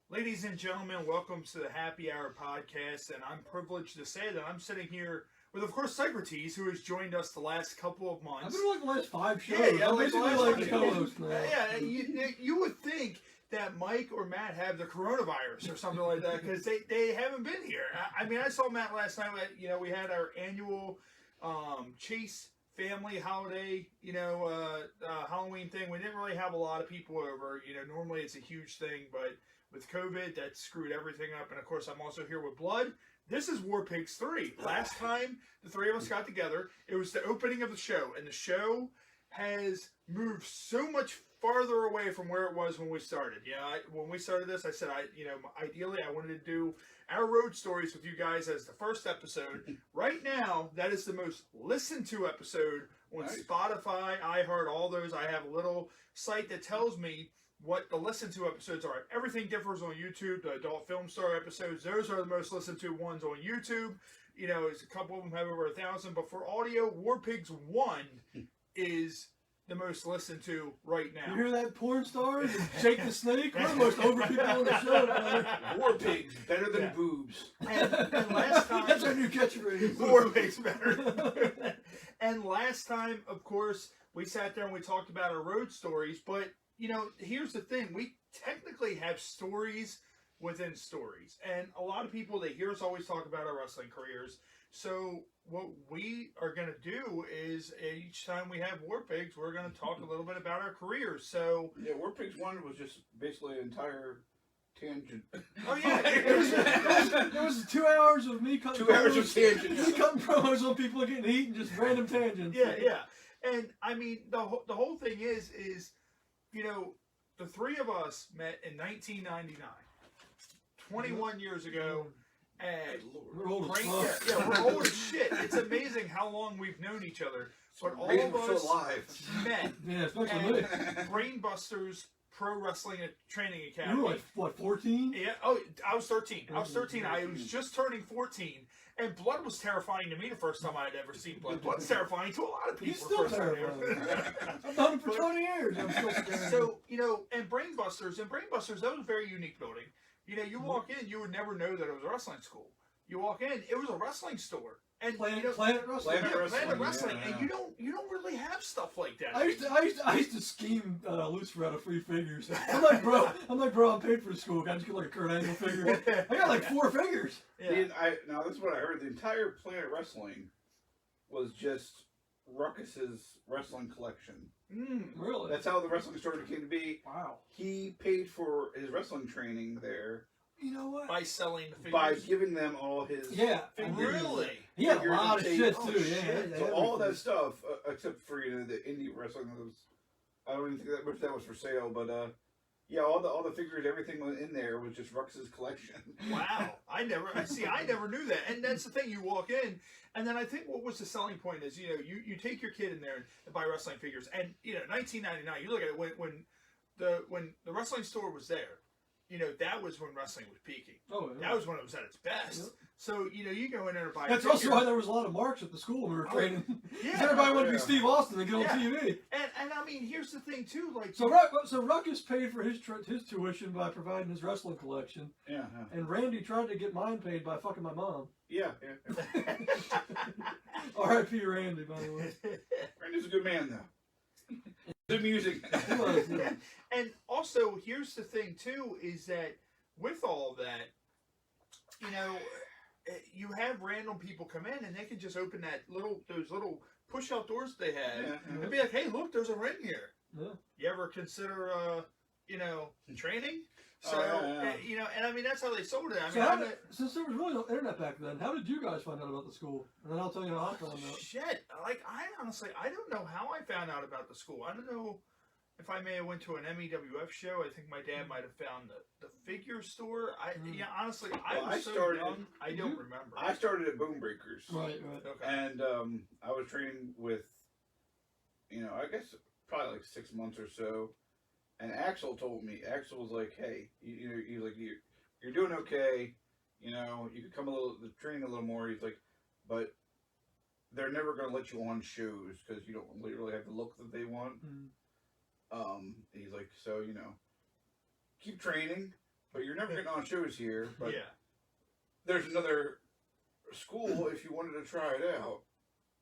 Ladies and gentlemen, welcome to the Happy Hour podcast, and I'm privileged to say that I'm sitting here with, of course, Socrates, who has joined us the last couple of months. I've been like the last 5 shows. Yeah, I'm basically like the shows. co-host now. Yeah, you would think that Mike or Matt have the coronavirus or something like that because they haven't been here. I mean, I saw Matt last night. We had our annual Chase family holiday, Halloween thing. We didn't really have a lot of people over. Normally it's a huge thing, but with COVID, that screwed everything up. And of course, I'm also here with Blood. This is Warpigs 3. Last time the three of us got together, it was the opening of the show, and the show has moved so much farther away from where it was when we started. When we started this, I said, ideally, I wanted to do our road stories with you guys as the first episode. Right now, that is the most listened to episode on Spotify, iHeart, all those. I have a little site that tells me what the listen to episodes are. Everything differs on YouTube. The Adult Film Star episodes, those are the most listened to ones on YouTube. A couple of them have over 1,000. But for audio, Warpigs 1 is the most listened to right now. You hear that, porn stars? Jake the Snake? We're the most over people on the show, brother. Warpigs, better than boobs. And last time... That's our new catchphrase. Warpigs better. And last time, of course, we sat there and we talked about our road stories. But, here's the thing. We technically have stories within stories. And a lot of people, they hear us always talk about our wrestling careers. So what we are going to do is each time we have Warpigs, we're going to talk a little bit about our careers. So yeah, Warpigs 1 was just basically an entire tangent. Oh yeah, it was 2 hours of me cutting 2 hours of tangents. Me cutting promos on people getting heat and just random tangents. Yeah. And I mean, the whole thing is the three of us met in 1999, 21 years ago. And we're old as fuck. We're old as shit. It's amazing how long we've known each other. But all of us met at Brainbusters Pro Wrestling Training Academy. You were like, what, 14? Yeah. Oh, I was 13. I was just turning 14. And Blood was terrifying to me the first time I had ever seen Blood. Blood's terrifying to a lot of people. He's still terrifying. I've done it for 20 years. I'm still scared. So, and Brainbusters, that was a very unique building. You walk in, you would never know that it was a wrestling school. You walk in, it was a wrestling store. And Planet Wrestling. Planet Wrestling, and you don't really have stuff like that. I used to scheme Lucifer out of free figures. I'm like, bro, I'm paid for school. Can I just get like a Kurt Angle figure? I got like 4 figures. Yeah. Now this is what I heard. The entire Planet Wrestling was just Ruckus's wrestling collection. Really? That's how the wrestling store came to be. Wow. He paid for his wrestling training there. You know what? By selling the figures? By giving them all his figures. Really? He had a lot of shit too. So all that stuff, except for the indie wrestling, I don't even think that much that was for sale, but all the figures, everything in there was just Rux's collection. Wow, I never knew that. And that's the thing. You walk in, and then I think what was the selling point is you take your kid in there and buy wrestling figures, and 1999. You look at it when the wrestling store was there. That was when wrestling was peaking. Oh, yeah. That was when it was at its best. Yep. So, you go in there and buy That's also why there was a lot of marks at the school when we were training. Yeah. Everybody wanted to be Steve Austin and get on TV. And I mean, here's the thing, too. So Ruckus paid for his tuition by providing his wrestling collection. Yeah. And Randy tried to get mine paid by fucking my mom. Yeah. R.I.P. Randy, by the way. Randy's a good man, though. Good music. And also, here's the thing, too, is that with all that, you have random people come in and they can just open those little push-out doors they had and be like, hey, look, there's a ring here. Yeah. You ever consider, training? So, and I mean, that's how they sold it. Since there was really no internet back then, how did you guys find out about the school? And then I'll tell you how I found out. Shit. I don't know how I found out about the school. I don't know if I may have went to an MEWF show. I think my dad might have found the figure store. Honestly, I was so young, I don't remember. I started at Bone Breakers. Right. Okay. And I was training with, I guess probably like 6 months or so. And Axel told me, Axel was like, hey, you're doing okay. You could come train a little more. He's like, but they're never going to let you on shows because you don't really have the look that they want. He's like, so, keep training, but you're never getting on shows here. But yeah. there's another school if you wanted to try it out.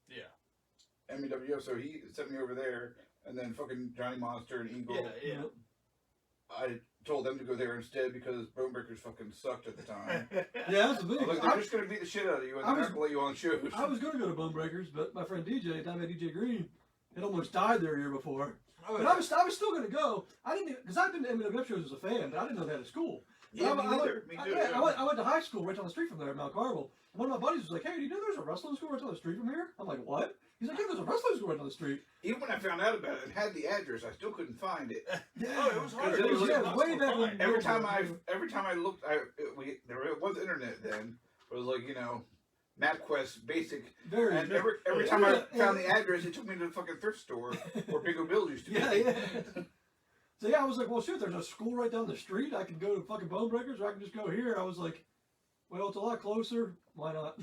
Yeah. MEWF, so he sent me over there, and then fucking Johnny Monster and Eagle. Yeah. I told them to go there instead because Bone Breakers fucking sucked at the time. Yeah, that's the I thing. was like, they're just gonna beat the shit out of you and they're not gonna let you on shows. I was going to go to Bone Breakers, but my friend DJ, down by DJ Green, had almost died there a year before. Oh, But I was still going to go. I didn't because I've been to MWF shows as a fan, but I didn't know they had a school. Yeah, I went to high school right down the street from there at Mount Carmel. One of my buddies was like, "Hey, do you know there's a wrestling school right down the street from here?" I'm like, "What?" He's like, "Yeah, there's a wrestling school right down the street." Even when I found out about it and had the address, I still couldn't find it. Oh, it was hard. It was way back when. Every time I looked, there was internet then. It was like, you know, MapQuest basic. And every time I found the address, it took me to the fucking thrift store where Big O Bill used to be. Yeah. So yeah, I was like, well, shit, there's a school right down the street. I can go to fucking Bone Breakers, or I can just go here. I was like, well, it's a lot closer. Why not?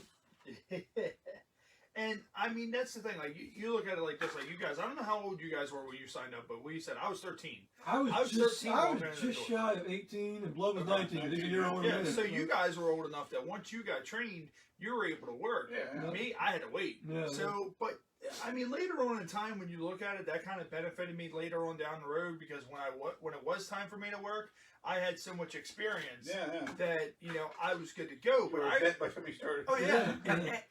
And I mean, that's the thing. Like you look at it like this. Like you guys, I don't know how old you guys were when you signed up, but we said I was 13. I was just 13 just shy of 18, and Blood was 19. I think a year older. Yeah, so you guys were old enough that once you got trained, you were able to work. Yeah. Me, I had to wait. Yeah, So, but I mean, later on in time, when you look at it, that kind of benefited me later on down the road because when it was time for me to work, I had so much experience that I was good to go. But I bet by the time you started. Oh yeah,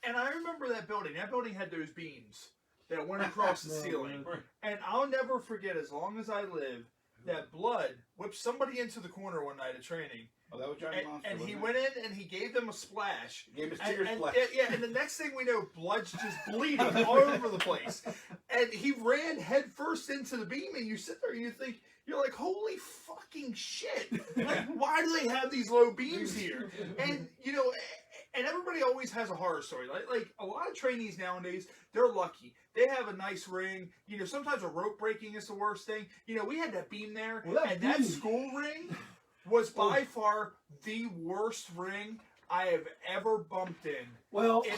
and I remember that building. That building had those beams that went across the ceiling, and I'll never forget as long as I live that Blood whipped somebody into the corner one night of training. Oh, that was Johnny Monster. And he went in and he gave them a splash. Gave a sticker splash. And the next thing we know, Blood's just bleeding all over the place. And he ran head first into the beam, and you sit there and you think, you're like, holy fucking shit. Like, why do they have these low beams here? And, and everybody always has a horror story. Like a lot of trainees nowadays, they're lucky. They have a nice ring. Sometimes a rope breaking is the worst thing. We had that beam there, that school ring was by far the worst ring I have ever bumped in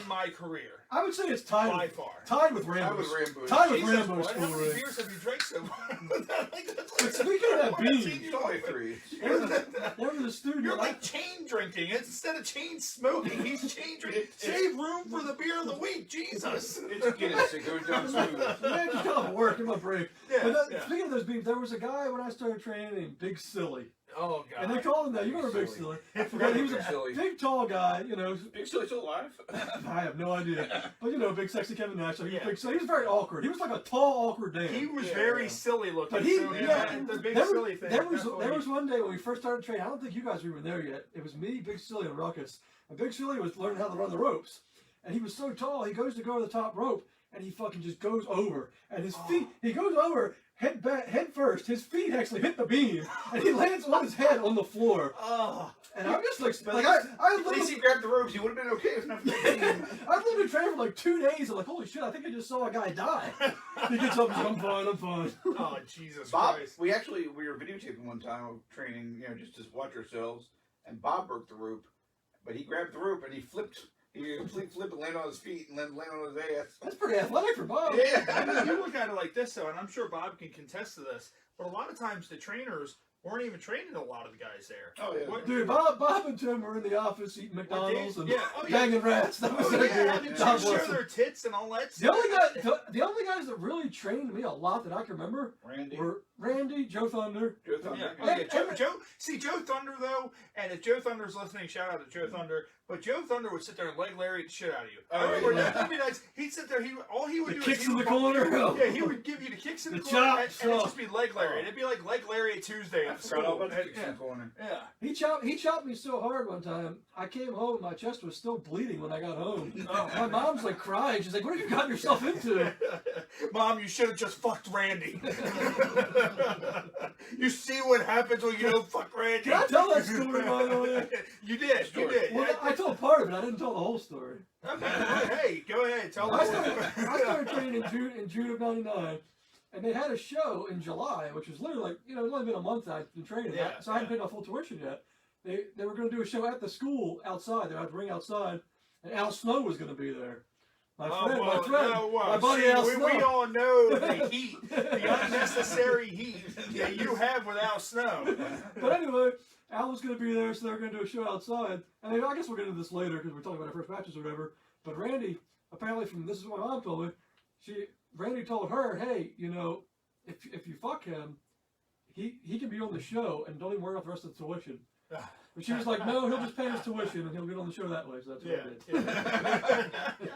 my career. I would say it's tied by far. Tied with Rambo's. Tied with Rambo's school How many ring. beers have you drank so far? Speaking of that beam, It's only 3. there was a student. You're like chain drinking. Instead of chain smoking, he's chain drinking. Save room for the beer of the week. Jesus. It's Guinness. It goes down smooth. Yeah, just got off work. Give him a break. Yeah, But speaking of those beams, there was a guy when I started training named Big Silly. Oh, God. And they called him that. You remember Big Silly? I forgot He was Big a Silly. big, tall guy, Big Silly's still alive? I have no idea. But, big, sexy Kevin Nash. So he was Yeah. big. So he was very awkward. He was like a tall, awkward Dan. He was very silly looking. But he, so, the big there, silly thing. there was one day when we first started training. I don't think you guys were even there yet. It was me, Big Silly, and Ruckus. And Big Silly was learning how to run the ropes. And he was so tall, he goes to go to the top rope, and he fucking just goes over. And his feet, he goes over, head first. His feet actually hit the beam, and he lands on his head on the floor. And I'm just like I At least he grabbed the ropes. He would have been okay if not for the beam. I've literally trained for like 2 days. I'm like, holy shit, I think I just saw a guy die. He gets up and says, I'm fine. Oh, Jesus Bob, Christ. we were videotaping one time of training, just to watch ourselves, and Bob broke the rope, but he grabbed the rope and he flipped. He complete flip and landed on his feet and then landed on his ass. That's pretty athletic for Bob. Yeah. I mean, you look at it like this, though, and I'm sure Bob can contest to this, but a lot of times the trainers weren't even training a lot of the guys there. Oh, yeah. Dude, Bob and Tim were in the office eating McDonald's and banging rats. That was their I deal. mean, God show bless them. their tits and all that The stuff. only guys that really trained me a lot that I can remember Randy. were Randy, Joe Thunder. Joe Thunder. Joe Thunder, though, and if Joe Thunder's listening, shout out to Joe Thunder, but Joe Thunder would sit there and leg lariat the shit out of you. Oh, I remember yeah. that'd be nice. He'd sit there, all he would The do kicks is he in would the corner. Yeah, he would give you the kicks in the corner, chops. and it'd just be leg lariat. It'd be like leg lariat Tuesday I at forgot all school. about the kicks in the corner. Yeah. He chopped me so hard one time. I came home, my chest was still bleeding when I got home. My mom's like crying. She's like, "What have you gotten yourself into?" Mom, you should have just fucked Randy. You see what happens when you don't fuck Randy. Can I tell that story, by the way? You did. You did. Well, I told part of it. I didn't tell the whole story. Okay, well, hey, go ahead. Tell I us. started training in June of '99, and they had a show in July, which was literally like, it's only been a month I'd been training, Yeah, so I hadn't paid my full tuition yet. They were going to do a show at the school outside. They had a ring outside, and Al Snow was going to be there. My Oh, friend, well, my friend, no, well, my buddy see, Al we Snow. all know the heat, the unnecessary heat that you have without snow. But anyway, Al was going to be there, so they're going to do a show outside. And I guess we'll get into this later because we're talking about our first matches or whatever. But Randy, apparently from this is what my mom told me, Randy told her, hey, you know, if you fuck him, he can be on the show and don't even worry about the rest of the tuition. But she was like, no, he'll just pay his tuition and he'll get on the show that way. So that's what I did.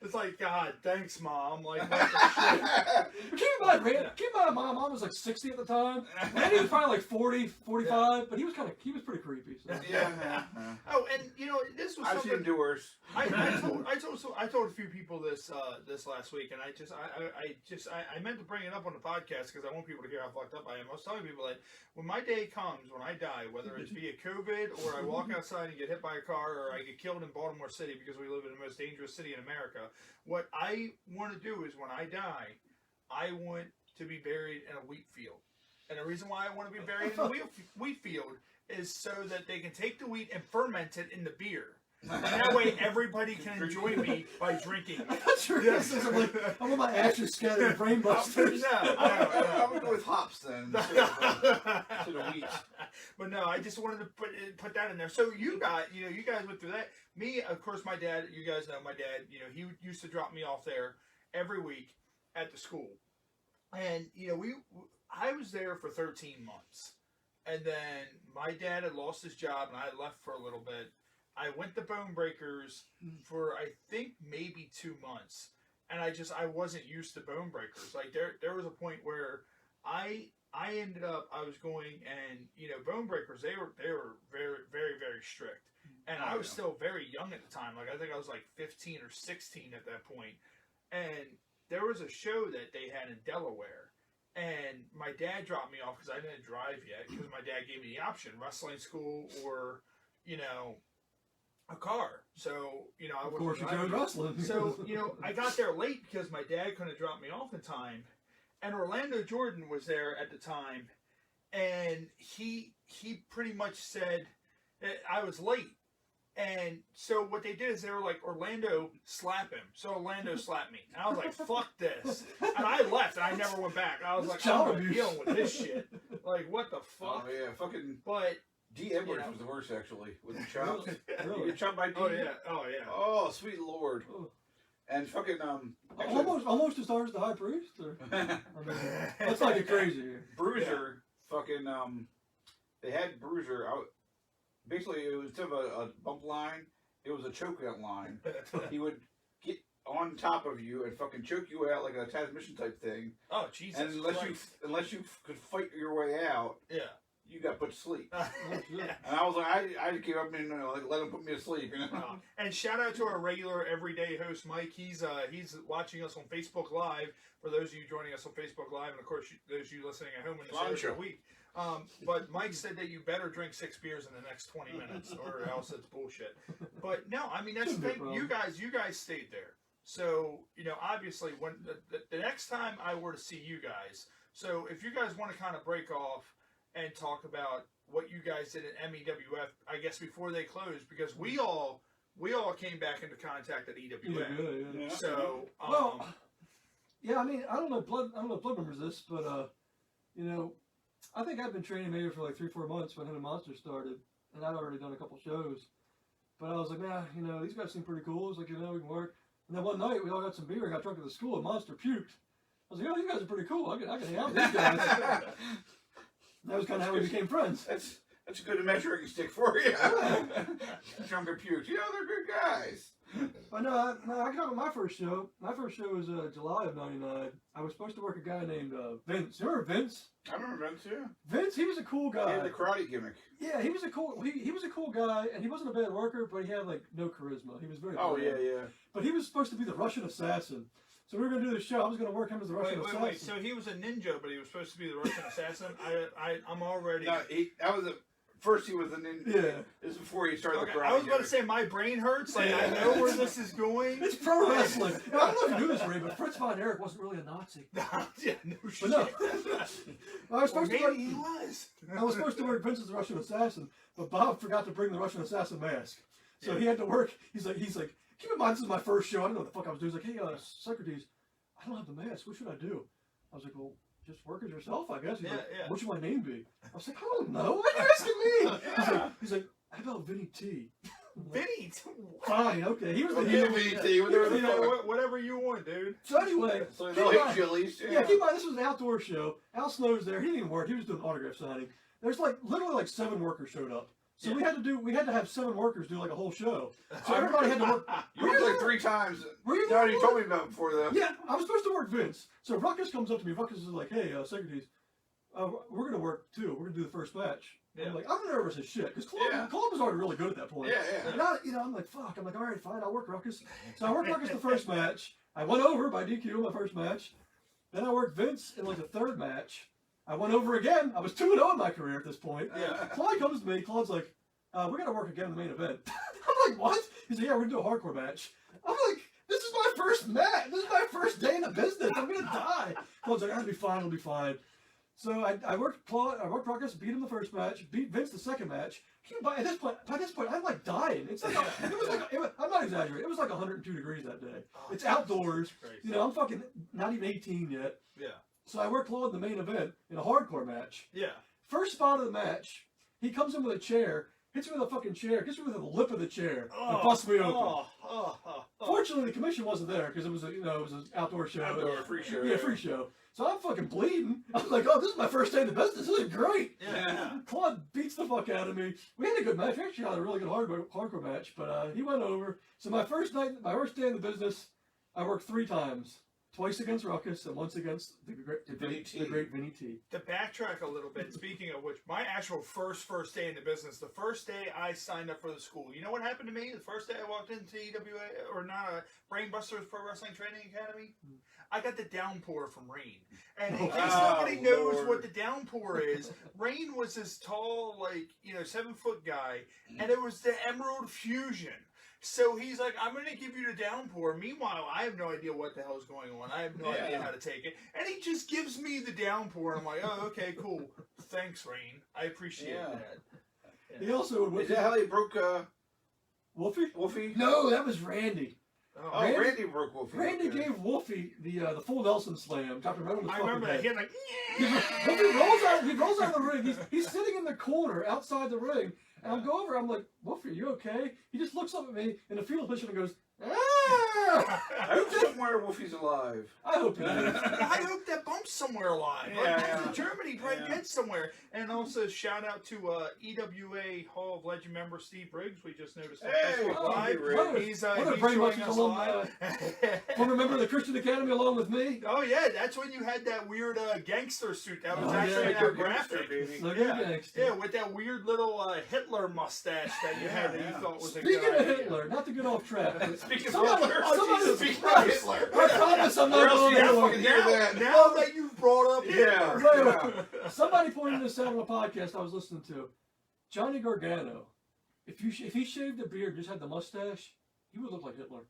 It's like, God, thanks, Mom. Like, what the shit? But keep in mind, keep in mind, mom was like 60 at the time. Randy was probably like 40, 45, but he was pretty creepy. So. Yeah. Oh, and you know, this was I've something seen doers. I told a few people this last week, and I meant to bring it up on the podcast because I want people to hear how fucked up I am. I was telling people that when my day comes, when I die, whether it's via COVID or I walk outside and get hit by a car or I get killed in Baltimore City because we live in the most dangerous city in America, what I want to do is when I die, I want to be buried in a wheat field. And the reason why I want to be buried in a wheat field is so that they can take the wheat and ferment it in the beer. And that way everybody can enjoy me by drinking. That's your criticism. Like, I want my ashes scattered in brain busters. I would go with hops then instead of wheat. But no, I just wanted to put that in there. So you guys went through that. Me, of course, my dad. You guys know my dad. You know, he used to drop me off there every week at the school, and you know, I was there for 13 months, and then my dad had lost his job, and I had left for a little bit. I went to Bone Breakers for I think maybe 2 months, and I wasn't used to Bone Breakers. Like there was a point where I ended up I was going, and you know, Bone Breakers they were very very very strict, and I was still very young at the time. Like I think I was like 15 or 16 at that point, and there was a show that they had in Delaware. And my dad dropped me off because I didn't drive yet. Because my dad gave me the option: wrestling school or, you know, a car. So you know, I of course you chose wrestling. So you know, I got there late because my dad couldn't drop me off in time, and Orlando Jordan was there at the time, and he pretty much said that I was late. And so what they did is they were like, Orlando, slap him. So Orlando slapped me. And I was like, fuck this. And I left and I never went back. I was like, I'm not dealing with this shit. Like, what the fuck? Oh, yeah, fucking... But... D. Edwards was the worst, actually, with the chops. Really? You get chopped by D? Oh, yeah. Oh, sweet lord. Oh. And fucking, almost as hard as the high priest? Or? I mean, let's not get crazy here. Bruiser, fucking, they had Bruiser out. Basically, it was instead of a bump line, it was a choke out line. He would get on top of you and fucking choke you out like a transmission type thing. Oh, Jesus And unless you could fight your way out, yeah, you got put to sleep. Yeah. And I was like, I gave up and let him put me to sleep. You know? And shout out to our regular everyday host, Mike. He's watching us on Facebook Live. For those of you joining us on Facebook Live, and of course those of you listening at home in the show week. But Mike said that you better drink 6 beers in the next 20 minutes, or else it's bullshit. But no, I mean that's the thing. You guys stayed there, so you know obviously when the next time I were to see you guys. So if you guys want to kind of break off and talk about what you guys did at MEWF, I guess before they closed, because we all came back into contact at EWA. Yeah. So yeah, I mean I don't know if Blood remembers this, but you know. I think I'd been training maybe for like 3-4 months when Hidden Monster started, and I'd already done a couple shows. But I was like, man, you know, these guys seem pretty cool. It's like, you know, we can work. And then one night we all got some beer and got drunk at the school, and Monster puked. I was like, oh, you guys are pretty cool. I can hang out with these guys. That was kind of how we became friends. That's a good measuring stick for you. Drunk and puked. You know, they're good guys. But no, I got on my first show. My first show was July of '99. I was supposed to work a guy named Vince. You remember Vince? I remember Vince, yeah. Vince, he was a cool guy. He had the karate gimmick. Yeah, he was a cool guy, and he wasn't a bad worker, but he had like no charisma. He was very bland. Yeah. But he was supposed to be the Russian assassin. So we were going to do the show. I was going to work him as the Russian assassin. Wait. So he was a ninja, but he was supposed to be the Russian assassin? I'm already... No, first he was a ninja. Yeah. This is before he started the karate. I was about to say, my brain hurts. Like, I know where this is going. It's pro wrestling. I don't know if you knew this, Ray, but Fritz von Erich wasn't really a Nazi. Yeah, no shit. But no. I was supposed to work, he was. I was supposed to work Vince as the Russian assassin, but Bob forgot to bring the Russian assassin mask. So he had to work. He's like, Keep in mind, this is my first show. I don't know what the fuck I was doing. He's like, hey, Socrates, I don't have the mask. What should I do? I was like, well, just work as yourself, I guess. He's like, what should my name be? I was like, I don't know. Why are you asking me? He's like, how about Vinny T? Vinny, fine, okay. He was the Vinny T. whatever you want, dude. So anyway, so they'll hit you at least. Yeah, keep in mind, this was an outdoor show. Al Snow's there. He didn't even work. He was doing autograph signing. There's literally 7 workers showed up. So we had to have 7 workers do like a whole show. So everybody had to work. You worked like 3 times. Were you No, you told me about it before though. Yeah, I was supposed to work Vince. So Ruckus comes up to me. Ruckus is like, hey, Socrates, we're going to work too. We're going to do the first match. Yeah. I'm like, I'm nervous as shit. Because Claude was already really good at that point. Yeah. And I'm like, fuck. I'm like, all right, fine. I'll work Ruckus. So I worked Ruckus the first match. I went over by DQ in my first match. Then I worked Vince in like the 3rd match. I went over again. I was 2-0 in my career at this point. Yeah. Claude comes to me. Claude's like, we're going to work again in the main event. I'm like, what? He's like, yeah, we're going to do a hardcore match. I'm like, this is my first match. This is my first day in the business. I'm going to die. Claude's like, it'll be fine. It'll be fine. So I worked Claude. I worked Ruckus, beat him the first match, beat Vince the second match. By this point, I'm like dying. It's like I'm not exaggerating. It was like 102 degrees that day. It's outdoors. You know, I'm fucking not even 18 yet. Yeah. So I worked Claude in the main event in a hardcore match. Yeah. First spot of the match, he comes in with a chair, hits me with a fucking chair, hits me with the lip of the chair, and busts me open. Fortunately, the commission wasn't there because it was an outdoor show. Outdoor free show. Yeah, free show. So I'm fucking bleeding. I'm like, oh, this is my first day in the business. This is great. Yeah. Claude beats the fuck out of me. We had a good match. We actually had a really good hardcore match, but he went over. So my first day in the business, I worked 3 times. Twice against Ruckus and once against the great Vinny T. To backtrack a little bit, speaking of which, my actual first day in the business, the first day I signed up for the school, you know what happened to me? The first day I walked into Brainbusters Pro Wrestling Training Academy? I got the downpour from Rain. And in case nobody knows what the downpour is, Rain was this tall, 7-foot guy, and it was the Emerald Fusion. So he's like, I'm going to give you the downpour. Meanwhile, I have no idea what the hell is going on. I have no idea how to take it. And he just gives me the downpour. And I'm like, oh, okay, cool. Thanks, Rain. I appreciate that. Yeah. He also... Is that how he broke Wolfie? Wolfie? No, that was Randy. Oh, Randy broke Wolfie. Randy gave Wolfie the full Nelson slam. Dr. Metal was I remember that. He had like... He rolls out of the ring. He's sitting in the corner outside the ring. And I'll go over, I'm like, Wolfie, are you okay? He just looks up at me in a fetal position and goes, ah! I hope somewhere Wolfie's alive. I hope he is. I hope that bump's somewhere alive. Yeah. In Germany, probably gets somewhere. And also, shout out to EWA Hall of Legend member Steve Briggs. We just noticed him live. He's joining us live. Former member of the Christian Academy along with me. Oh, yeah, that's when you had that weird gangster suit. That was actually that graphic. Yeah, with that weird little Hitler mustache that you had that you thought was a good idea. Speaking of Hitler, not to get off track. Speaking of Hitler, I promise I'm not going to Hitler. Now that you've brought up Hitler. Somebody pointed this out on a podcast I was listening to. Johnny Gargano, if he shaved a beard and just had the mustache, he would look like Hitler.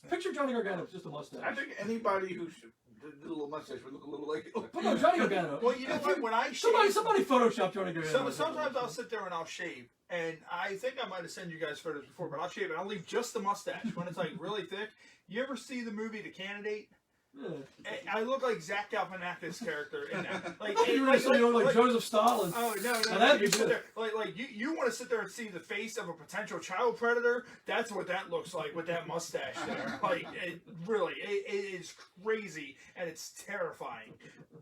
Picture Johnny Gargano with just a mustache. I think anybody who did a little mustache would look a little like Hitler. But no, Johnny Gargano. Well, you know what? When I shave... Somebody Photoshop Johnny Gargano. Sometimes I'll sit there and I'll shave. And I think I might have sent you guys photos before, but I'll shave it. I'll leave just the mustache when it's like really thick. You ever see the movie The Candidate? Yeah. I look like Zach Galifianakis' character in that. Like Joseph Stalin. Oh no! That'd be good. You want to sit there and see the face of a potential child predator? That's what that looks like with that mustache there. It is crazy and it's terrifying.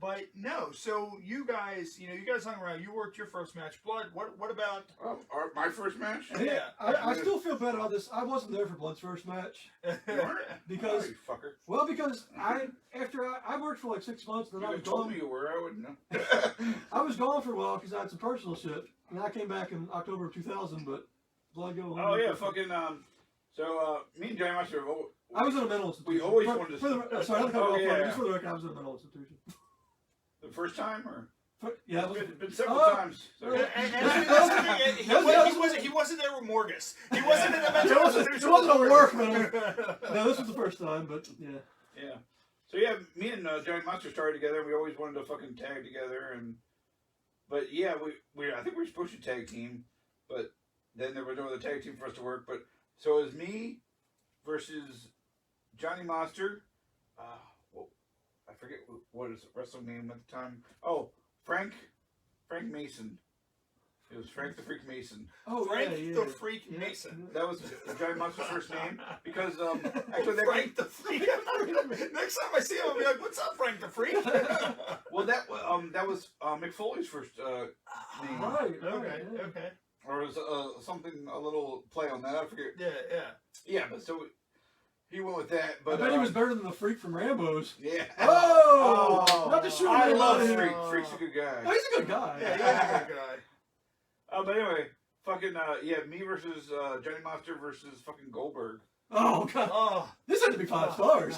But no, so you guys hung around. You worked your first match, Blood. What about my first match? Yeah, I still feel bad about this. I wasn't there for Blood's first match because you fucker. Well, because I worked for like 6 months, and then I was told gone. me you were. I wouldn't know. I was gone for a while because I had some personal shit, and I came back in October of 2000. But Blood go. Oh yeah, fucking So me and Johnny Master. I was in a mental institution. We always wanted to. Sorry, just for the record, I was in a mental institution. The first time, or? Yeah, it's been several times. So. He wasn't there with Morgus. He wasn't in the mental institution. It wasn't a work, man. No, this was the first time, but yeah. Yeah. So yeah, me and Johnny Monster started together. We always wanted to fucking tag together, but yeah, we I think we were supposed to tag team, but then there was no other tag team for us to work. But so it was me, versus Johnny Monster. Well, I forget what his wrestling name at the time. Oh, Frank Mason. It was Frank the Freak Mason. Oh, Frank yeah, the Freak Mason. That was Johnny Monster's first name because actually that Frank the Freak. Next time I see him, I'll be like, "What's up, Frank the Freak?" well that was Mick Foley's first name. Right. Okay. Or it was something a little play on that. I forget. Yeah. Yeah, but so he went with that. But I bet he was better than the Freak from Rambo's. Yeah. Oh! Not to shoot I him love out here. Freak. Freak's a good guy. Oh, he's a good guy. Yeah, he's a good guy. But anyway, fucking me versus Johnny Monster versus fucking Goldberg. Oh, God. Oh. This had to be 5 stars.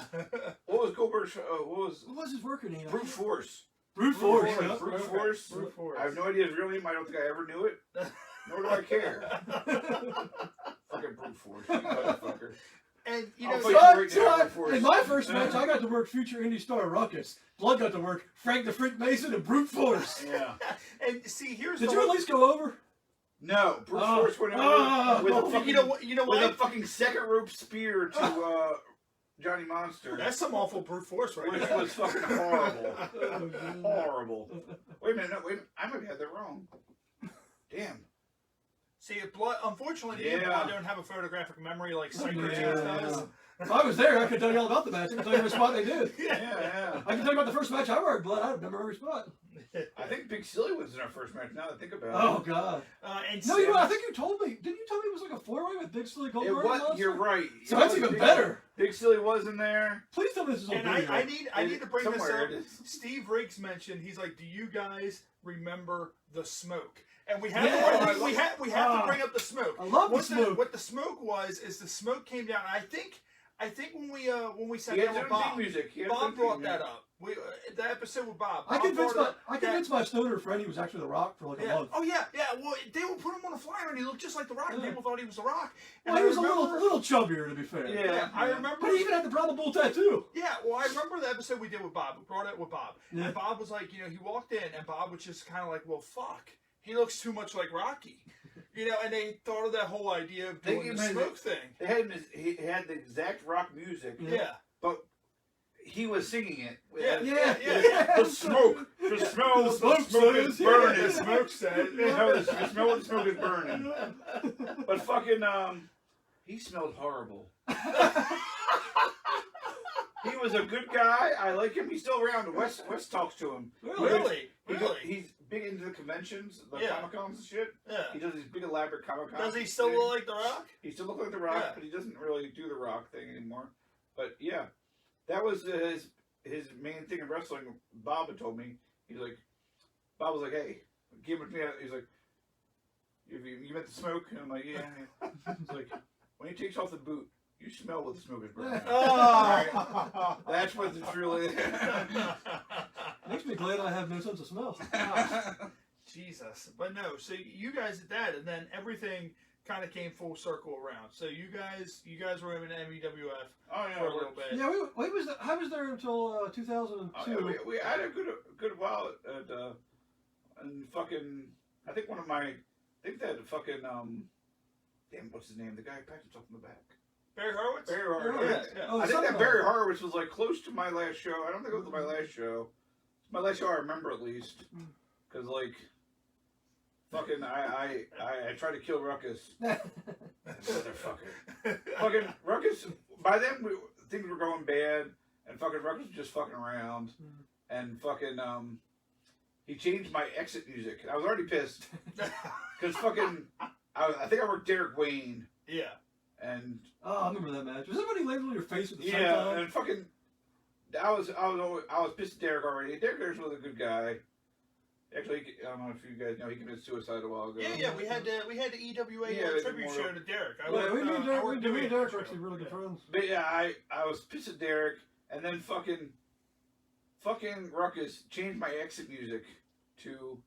What was Goldberg's? What was his worker name? Brute Force. Brute Force. Force. Yeah. Brute Force. Brute Force. I have no idea his real name. I don't think I ever knew it. Nor do I care. Fucking Brute Force, you motherfucker. And you I'll know, fight you right So now, Brute Force. in my first match, I got to work future indie star Ruckus. Blood got to work Frank the Freak Mason and Brute Force. Yeah. and see, here's Did the you at least go over? No, Brute Force went over with a fucking, you know with what? a fucking second rope spear to Johnny Monster. That's some awful brute force right Which there. was fucking horrible. Oh, Horrible. Wait a minute, no, wait. I might have had that wrong. Damn. See, Blood, unfortunately, I don't have a photographic memory like Psycho does. If I was there, I could tell you all about the match. I could tell you every spot they did. Yeah. I can tell you about the first match I worked Blood. I remember every spot. I think Big Silly was in our first match. Now that I think about Oh, God. And No, you know, I think you told me. Didn't you tell me it was like a 4-way with Big Silly it. Goldberg? It was. and You're right. So It that's was even Big- better. Big Silly was in there. Please tell me this is on And video. I need to bring this Somewhere up. it is. Steve Riggs mentioned, he's like, "Do you guys remember the smoke?" And we have Yes. to, we have to bring up the smoke. I love the What smoke. what the smoke was is the smoke came down. I think when we sat He had down his with own Bob, theme music. He had Bob his own brought theme that music. up. The episode with Bob. I Bob convinced brought up my stoner friend he was actually The Rock for like a Yeah. month. Oh yeah. Well, they would put him on a flyer, and he looked just like The Rock. And Yeah. people thought he was The Rock. And Well, he was I remember, a little chubbier, to be fair. Yeah. I remember. But he even had the Brahma Bull tattoo. Yeah, well, I remember the episode we did with Bob. We brought it with Bob. Yeah. And Bob was like, he walked in, and Bob was just kind of like, well, fuck. He looks too much like Rocky. And they thought of that whole idea of doing the smoke thing. They had he had the exact rock music. Yeah. But he was singing it. Yeah. The smoke. The smell. The The smoke smoke is says, burning. The smoke said. No, the smell of the smoke is burning. But fucking, he smelled horrible. He was a good guy. I like him. He's still around. Wes talks to him. Really? He's big into the conventions, the Yeah. Comic Cons and shit. Yeah. He does these big elaborate Comic Cons. Does he still look like The Rock? He still looks like The Rock, Yeah. but he doesn't really do the Rock thing anymore. But yeah, that was his main thing in wrestling. Bob had told me. Bob was like, hey, give it to me. He's like, you meant the smoke? And I'm like, yeah. He's like, when he takes off the boot, you smell what the smoke is burning. Oh. That's what it's really. Makes me glad I have no sense of smell. Jesus. But no, so you guys did that, and then everything kind of came full circle around. So you guys were in MEWF Oh yeah, for a little bit. Yeah, I was there until 2002. Oh, yeah, we had a good while at and fucking. I think that fucking damn, what's his name? The guy who packed himself in the back. Barry Horowitz? Barry Horowitz. Horowitz. Yeah. Oh, I think that somehow. Barry Horowitz was like close to my last show. I don't think it was my last show. It's my last show I remember at least. Because like, fucking, I tried to kill Ruckus. Motherfucker. Fucking Ruckus. By then things were going bad, and fucking Ruckus was just fucking around, and fucking he changed my exit music. I was already pissed because fucking I think I worked Derek Wayne. Yeah. Oh, I remember that match. Was that when he landed on your face with the Yeah, senton? and fucking, I was pissed at Derek already. Derek was a good guy. Actually, I don't know if you guys know, he committed suicide a while ago. Yeah, we had the EWA Yeah, tribute show to Derek. Yeah, we knew Derek. We knew Derek were show. actually really good friends. But yeah, I was pissed at Derek, and then fucking Ruckus changed my exit music to,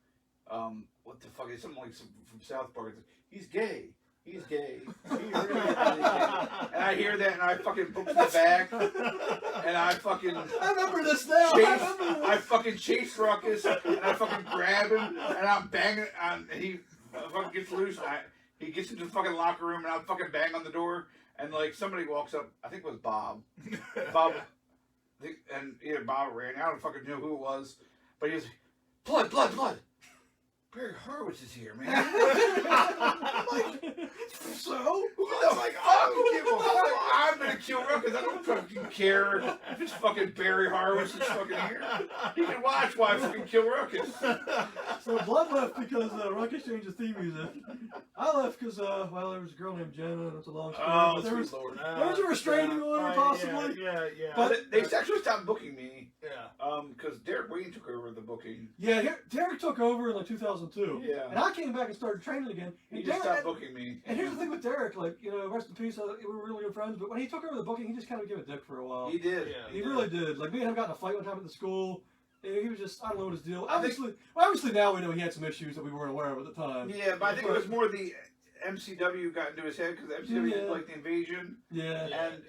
what the fuck is something like from South Park. It's like, he's gay. He's gay. He really is gay. And I hear that, and I fucking book in the back, and I fucking I remember this now. I fucking chase Ruckus, and I fucking grab him, and I'm banging, and he fucking gets loose, and he gets into the fucking locker room, and I fucking bang on the door, and like somebody walks up, I think it was Bob. Bob, and either Bob ran. I don't fucking know who it was, but he was blood. Barry Horowitz is here, man. I'm like, so? I'm like, I'm gonna kill Ruckus. I don't fucking care if it's fucking Barry Horowitz is fucking here. He can watch why I fucking kill Ruckus. So Blood left because Ruckus changed his theme music. I left because, well, there was a girl named Jenna, and it's a long story. Oh, but there was Lord. a restraining order, possibly. Yeah. But They actually stopped booking me. Yeah. Because Derek Wayne took over the booking. Yeah, Derek took over in like 2002. Yeah. And I came back and started training again. He And just Derek, stopped booking me. and here's the thing with Derek, like, you know, rest in peace, we were really good friends, but when he took over the booking, he just kind of gave a dick for a while. He did. Yeah. He really did. Like, me and him got in a fight one time at the school. He was just, I don't know what his deal. I think- Obviously now we know he had some issues that we weren't aware of at the time. Yeah, but I think it was more the MCW got into his head because MCW didn't Yeah. like the invasion. Yeah. And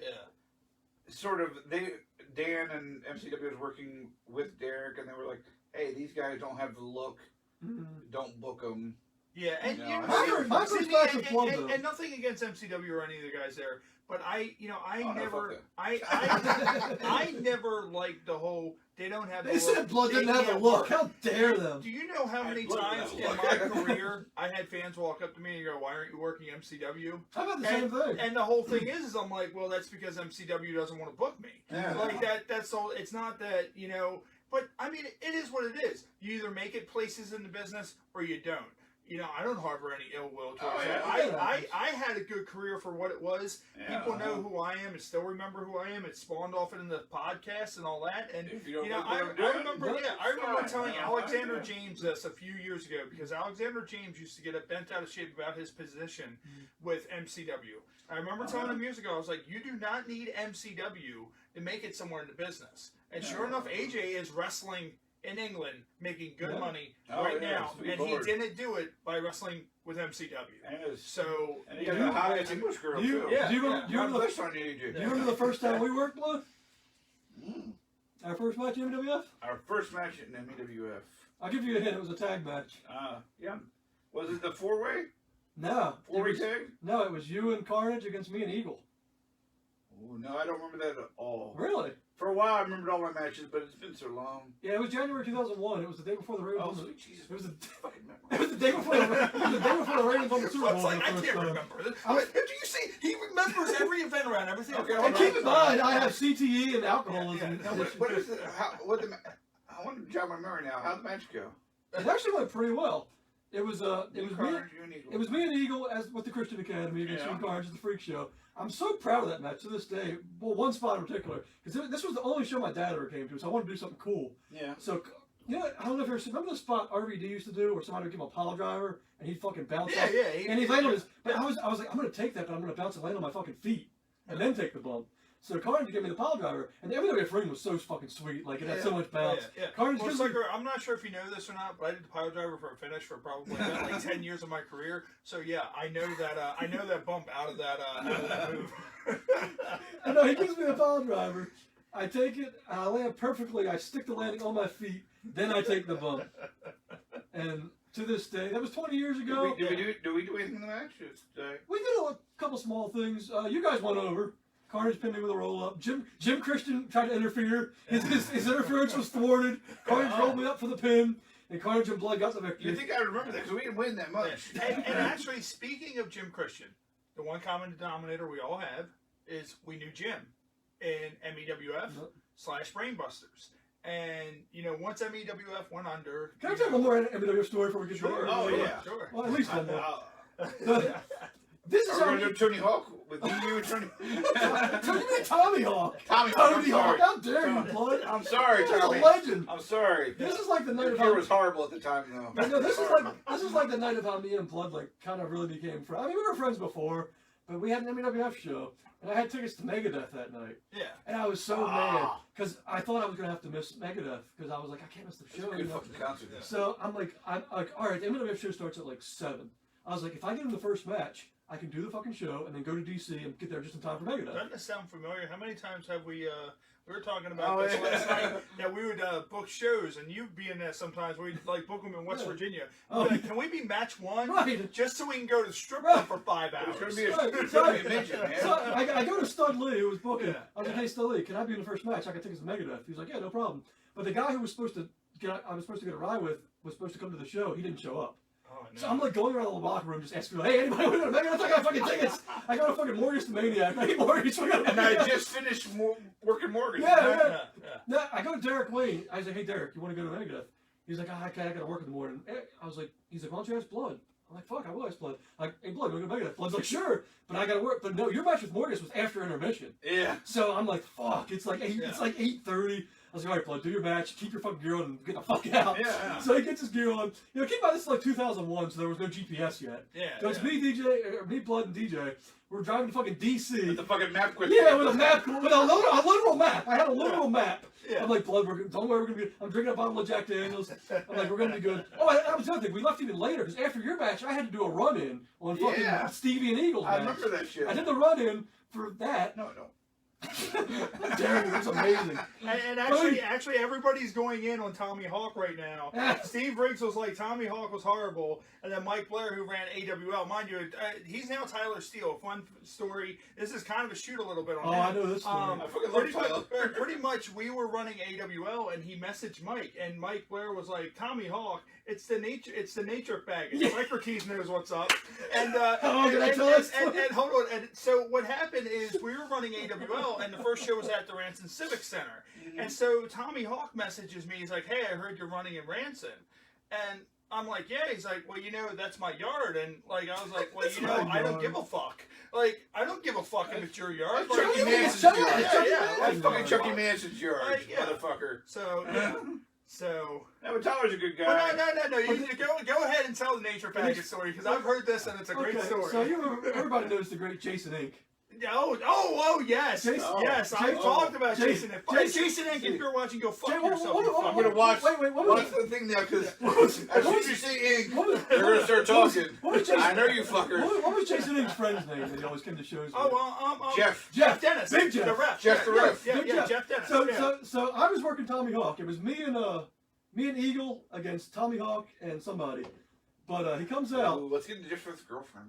sort of Dan and MCW was working with Derek, and they were like, "Hey, these guys don't have the look. Mhm. Don't book them." Yeah, and No, you know, my first match with Blood, though. and nothing against MCW or any of the guys there, but I Oh, no, never, fuck I never liked the whole. They don't have. They the said look. Blood didn't They have a can't look. work. How dare them? Do you know how many Blood times didn't in have a my look. career I had fans walk up to me and go, "Why aren't you working MCW?" How about the same thing? And the whole thing is I'm like, well, that's because MCW doesn't want to book me. Yeah. Like that's all. It's not that, you know, but I mean, it is what it is. You either make it places in the business or you don't. You know, I don't harbor any ill will towards Oh, it. yeah. I had a good career for what it was. Yeah. People know who I am and still remember who I am. It spawned off into the podcast and all that. And If you don't you know, look I what I'm doing, remember, then yeah, I remember it's telling fine. Alexander Yeah. James this a few years ago because Alexander James used to get bent out of shape about his position with MCW. I remember telling him years ago, I was like, you do not need MCW to make it somewhere in the business. And sure enough, AJ is wrestling in England, making good money right now, sweet and Lord. he didn't do it by wrestling with MCW. And So, he got a hot ass English girl too. Yeah. Do you remember That's on AJ. do you remember the first time we worked, Blood? Mm. Our first match in WWF? Our first match in MEWF. I'll give you a hint. It was a tag match. Yeah. Was it the four-way? No. Four-way it was, tag? No, it was you and Carnage against me and Eagle. Oh, no, I don't remember that at all. Really? For a while, I remembered all my matches, but it's been so long. Yeah, it was January 2001. It was the day before the Ravens. Oh, won the- sweet Jesus. It was the Fucking memory. it was the day before the Ravens won the Super I Bowl. was like, the I first can't time. remember this. Do you see? He remembers every event around everything. Okay, And keep in mind, I have CTE and alcoholism. Now, what is it? I want to jog my memory now. How'd the match go? It actually went pretty well. It was You, me. Carnage, you and Eagle. It was me and Eagle as with the Christian Academy against Yeah. you and Carnage at the Freak Show. I'm so proud of that match to this day. Well, one spot in particular, because this was the only show my dad ever came to, so I wanted to do something cool. Yeah. So, you know, I don't know if you ever remember the spot RVD used to do, where somebody would give him a pile driver and he'd fucking bounce Yeah, off. yeah. And he landed on his. But I was like, I'm gonna take that, but I'm gonna bounce and land on my fucking feet, and then take the bump. So Carnage gave me the pile driver, and the WWF ring was so fucking sweet. Like it had so much bounce. Carnage Well, gives me- Sucker, I'm not sure if you know this or not, but I did the pile driver for a finish for probably like 10 years of my career. So yeah, I know that bump out of that move. I know he gives me the pile driver. I take it, I land perfectly. I stick the landing on my feet, then I take the bump. And to this day, that was 20 years ago. Do we do anything in the match? We did a couple small things. You guys went over. Carnage pinned me with a roll up. Jim Christian tried to interfere. His interference was thwarted. Carnage rolled me up for the pin, and Carnage and Blood got the victory. You think I would remember that because we didn't win that much. And actually, speaking of Jim Christian, the one common denominator we all have is we knew Jim in MEWF/Brainbusters. And, you know, once MEWF went under... Can I tell one more MWF story before we get Sure. there? Oh, yeah. Sure. Well, at least one more. Are This is we how going to do Tony Hawk with you and Tony? Tommy Hawk. Tommy Hawk. I'm Tony Hawk. sorry. How dare you, Blood? I'm sorry, You're a Tommy. legend. I'm sorry. This is like the night Your of hair how. was horrible at the time, though. But no, this is like the night of how me and Blood like kind of really became friends. I mean, we were friends before, but we had an MEWF show, and I had tickets to Megadeth that night. Yeah. And I was so mad because I thought I was gonna have to miss Megadeth because I was like, I can't miss the It's a show. good You know? fucking concert. So I'm like, all right, the MEWF show starts at like 7. I was like, if I get in the first match, I can do the fucking show and then go to DC and get there just in time for Megadeth. Doesn't this sound familiar? How many times have we were talking about this last night, that we would book shows, and you'd be in there sometimes. We'd like book them in West Virginia. Like, can we be match one? Right. Just so we can go to the strip club for 5 hours. It's going to be a midget, man. So I go to Stud Lee, who was booking. Yeah, I was like, hey, Stud Lee, can I be in the first match? I can take us to Megadeth. He was like, yeah, no problem. But the guy who was supposed to I was supposed to get a ride with was supposed to come to the show. He didn't show up. Oh, no. So I'm like going around the locker room just asking, hey, anybody want to go to Megadeth? I got fucking tickets. I got a fucking mortgage to Maniac. I need mortgage. And I just finished working mortgage. Yeah. No, I go to Derek Lee. I was like, hey, Derek, you want to go to Megadeth? He's like, I got to work in the morning. I was like, he's like, why don't you ask Blood? I'm like, fuck, I will ask Blood. Like, hey, Blood, you want to go to Megadeth? Blood's like, sure, but I got to work. But no, your match with Morgus was after intermission. Yeah. So I'm like, fuck, it's like 8:30. I was like, all right, Blood, do your match, keep your fucking gear on, and get the fuck out. Yeah. So he gets his gear on. You know, keep in mind, this is like 2001, so there was no GPS yet. Yeah. So it's me, Blood, and DJ. We're driving to fucking DC. With the fucking map quick. Yeah, with a map, with a literal map. I had a literal map. Yeah. I'm like, Blood, don't worry, we're gonna be. I'm drinking a bottle of Jack Daniels. I'm like, we're gonna be good. Oh, that was the other thing. We left even later because after your match, I had to do a run-in on fucking Stevie and Eagles. I match. remember that shit. I did the run-in for that. No. Dare you, it's amazing. And actually, everybody's going in on Tommy Hawk right now. Steve Riggs was like, Tommy Hawk was horrible, and then Mike Blair, who ran AWL, mind you, he's now Tyler Steele. Fun story. This is kind of a shoot a little bit on him. I know this story. I fucking love Tyler. Pretty much, we were running AWL, and he messaged Mike, and Mike Blair was like, Tommy Hawk, it's the nature faggot. Yeah. Socrates knows what's up. And hold on. And so what happened is we were running AWL, and the first show was at the Ranson Civic Center. And so Tommy Hawk messages me. He's like, hey, I heard you're running in Ranson. And I'm like, yeah. He's like, well, that's my yard. And like, I was like, well, I don't give a fuck. Like, I don't give a fuck if it's your yard. That's Chucky Manson's yard. That's fucking Chucky Manson's yard, motherfucker. So, Yeah, but Tyler's a good guy. Well, no. You go ahead and tell the nature faggot story, because I've heard this and it's a great story. So everybody knows the great Jason Inc. Yes. Yes, I've talked about Jason Inc. Jason Inc, if you're watching, go fuck yourself. I'm going to watch. Wait, watch the thing now, because as soon as you say Inc, they're going to start talking. I know you fuckers. What was Jason Inc.'s friend's name that he always came to shows with? Jeff Dennis. Big Jeff. The ref. Jeff the ref. Yeah, Jeff Dennis. So I was working Tommy Hawk. It was me and Eagle against Tommy Hawk and somebody. But he comes out. Let's get into Jeff with his girlfriend.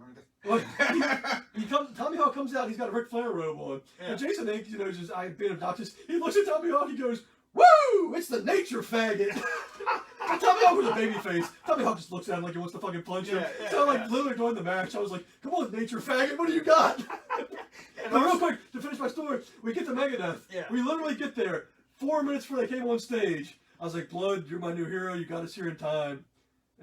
Tommy Hawk comes out. He's got a Ric Flair robe on. Yeah. And Jason Inc, just I've been obnoxious. He looks at Tommy Hawk. He goes, "Woo! It's the nature faggot." Tommy Hawk was a baby face. Tommy Hawk just looks at him like he wants to fucking punch him. So literally during the match, I was like, "Come on, nature faggot, what do you got?" But real quick, to finish my story, we get to Megadeth. Yeah. We literally get there 4 minutes before they came on stage. I was like, "Blood, you're my new hero. You got us here in time."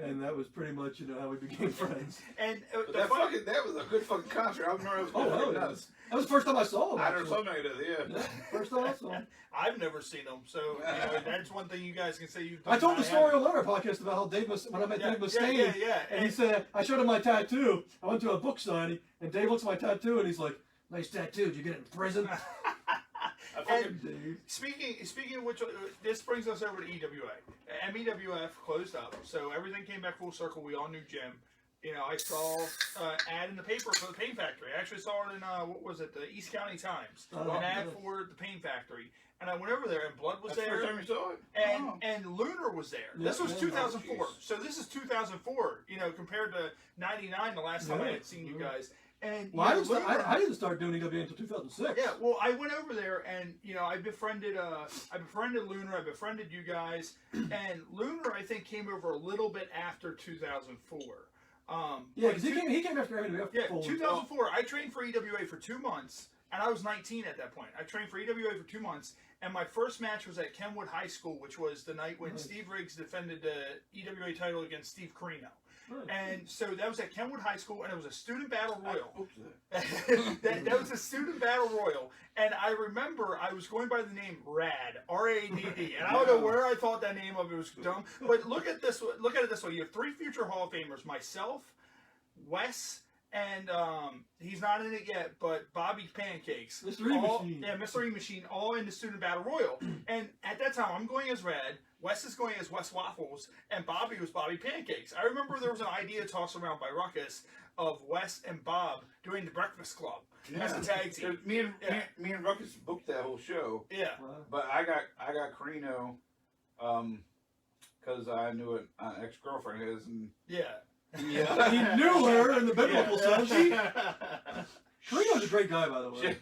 And that was pretty much, how we became friends. And that was a good fucking concert. I remember it was nuts. That was the first time I saw him. I never saw Megadeth, yeah. First time I saw him. I've never seen them, so that's one thing you guys can say. I told the story on our podcast about how when I met Dave Mustaine, and he said, I showed him my tattoo. I went to a book signing, and Dave looks at my tattoo, and he's like, "Nice tattoo. Did you get it in prison?" And speaking of which, this brings us over to EWA. MEWF closed up, so everything came back full circle. We all knew Jim. I saw ad in the paper for the Pain Factory. I actually saw it in the East County Times, an ad for the Pain Factory. And I went over there, and Blood was there. First time you saw it. And Lunar was there. This was 2004. So this is 2004. Compared to '99, the last time I had seen you guys. And I didn't start doing EWA until 2006. Yeah, well, I went over there, and I befriended Lunar, I befriended you guys, and Lunar I think came over a little bit after 2004. Because he came after EWA. Yeah, 2004. I trained for EWA for 2 months, and I was 19 at that point. I trained for EWA for 2 months, and my first match was at Kenwood High School, which was the night when Steve Riggs defended the EWA title against Steve Carino. And so that was at Kenwood High School, and it was a student battle royal. that was a student battle royal, and I remember I was going by the name Rad, R-A-D-D, and I don't know where I thought that name of it was dumb. But look at it this way: you have 3 future Hall of Famers, myself, Wes, and he's not in it yet, but Bobby Pancakes, Mr. E Machine, Mr. E Machine, all in the student battle royal. And at that time, I'm going as Rad. Wes is going as Wes Waffles, and Bobby was Bobby Pancakes. I remember there was an idea tossed around by Ruckus of Wes and Bob doing the Breakfast Club as a tag team. Me and Ruckus booked that whole show. Yeah. But I got Carino, because I knew an ex-girlfriend of his, and Yeah. yeah, He knew her in the biblical Yeah. sense. Carino's a great guy, by the way.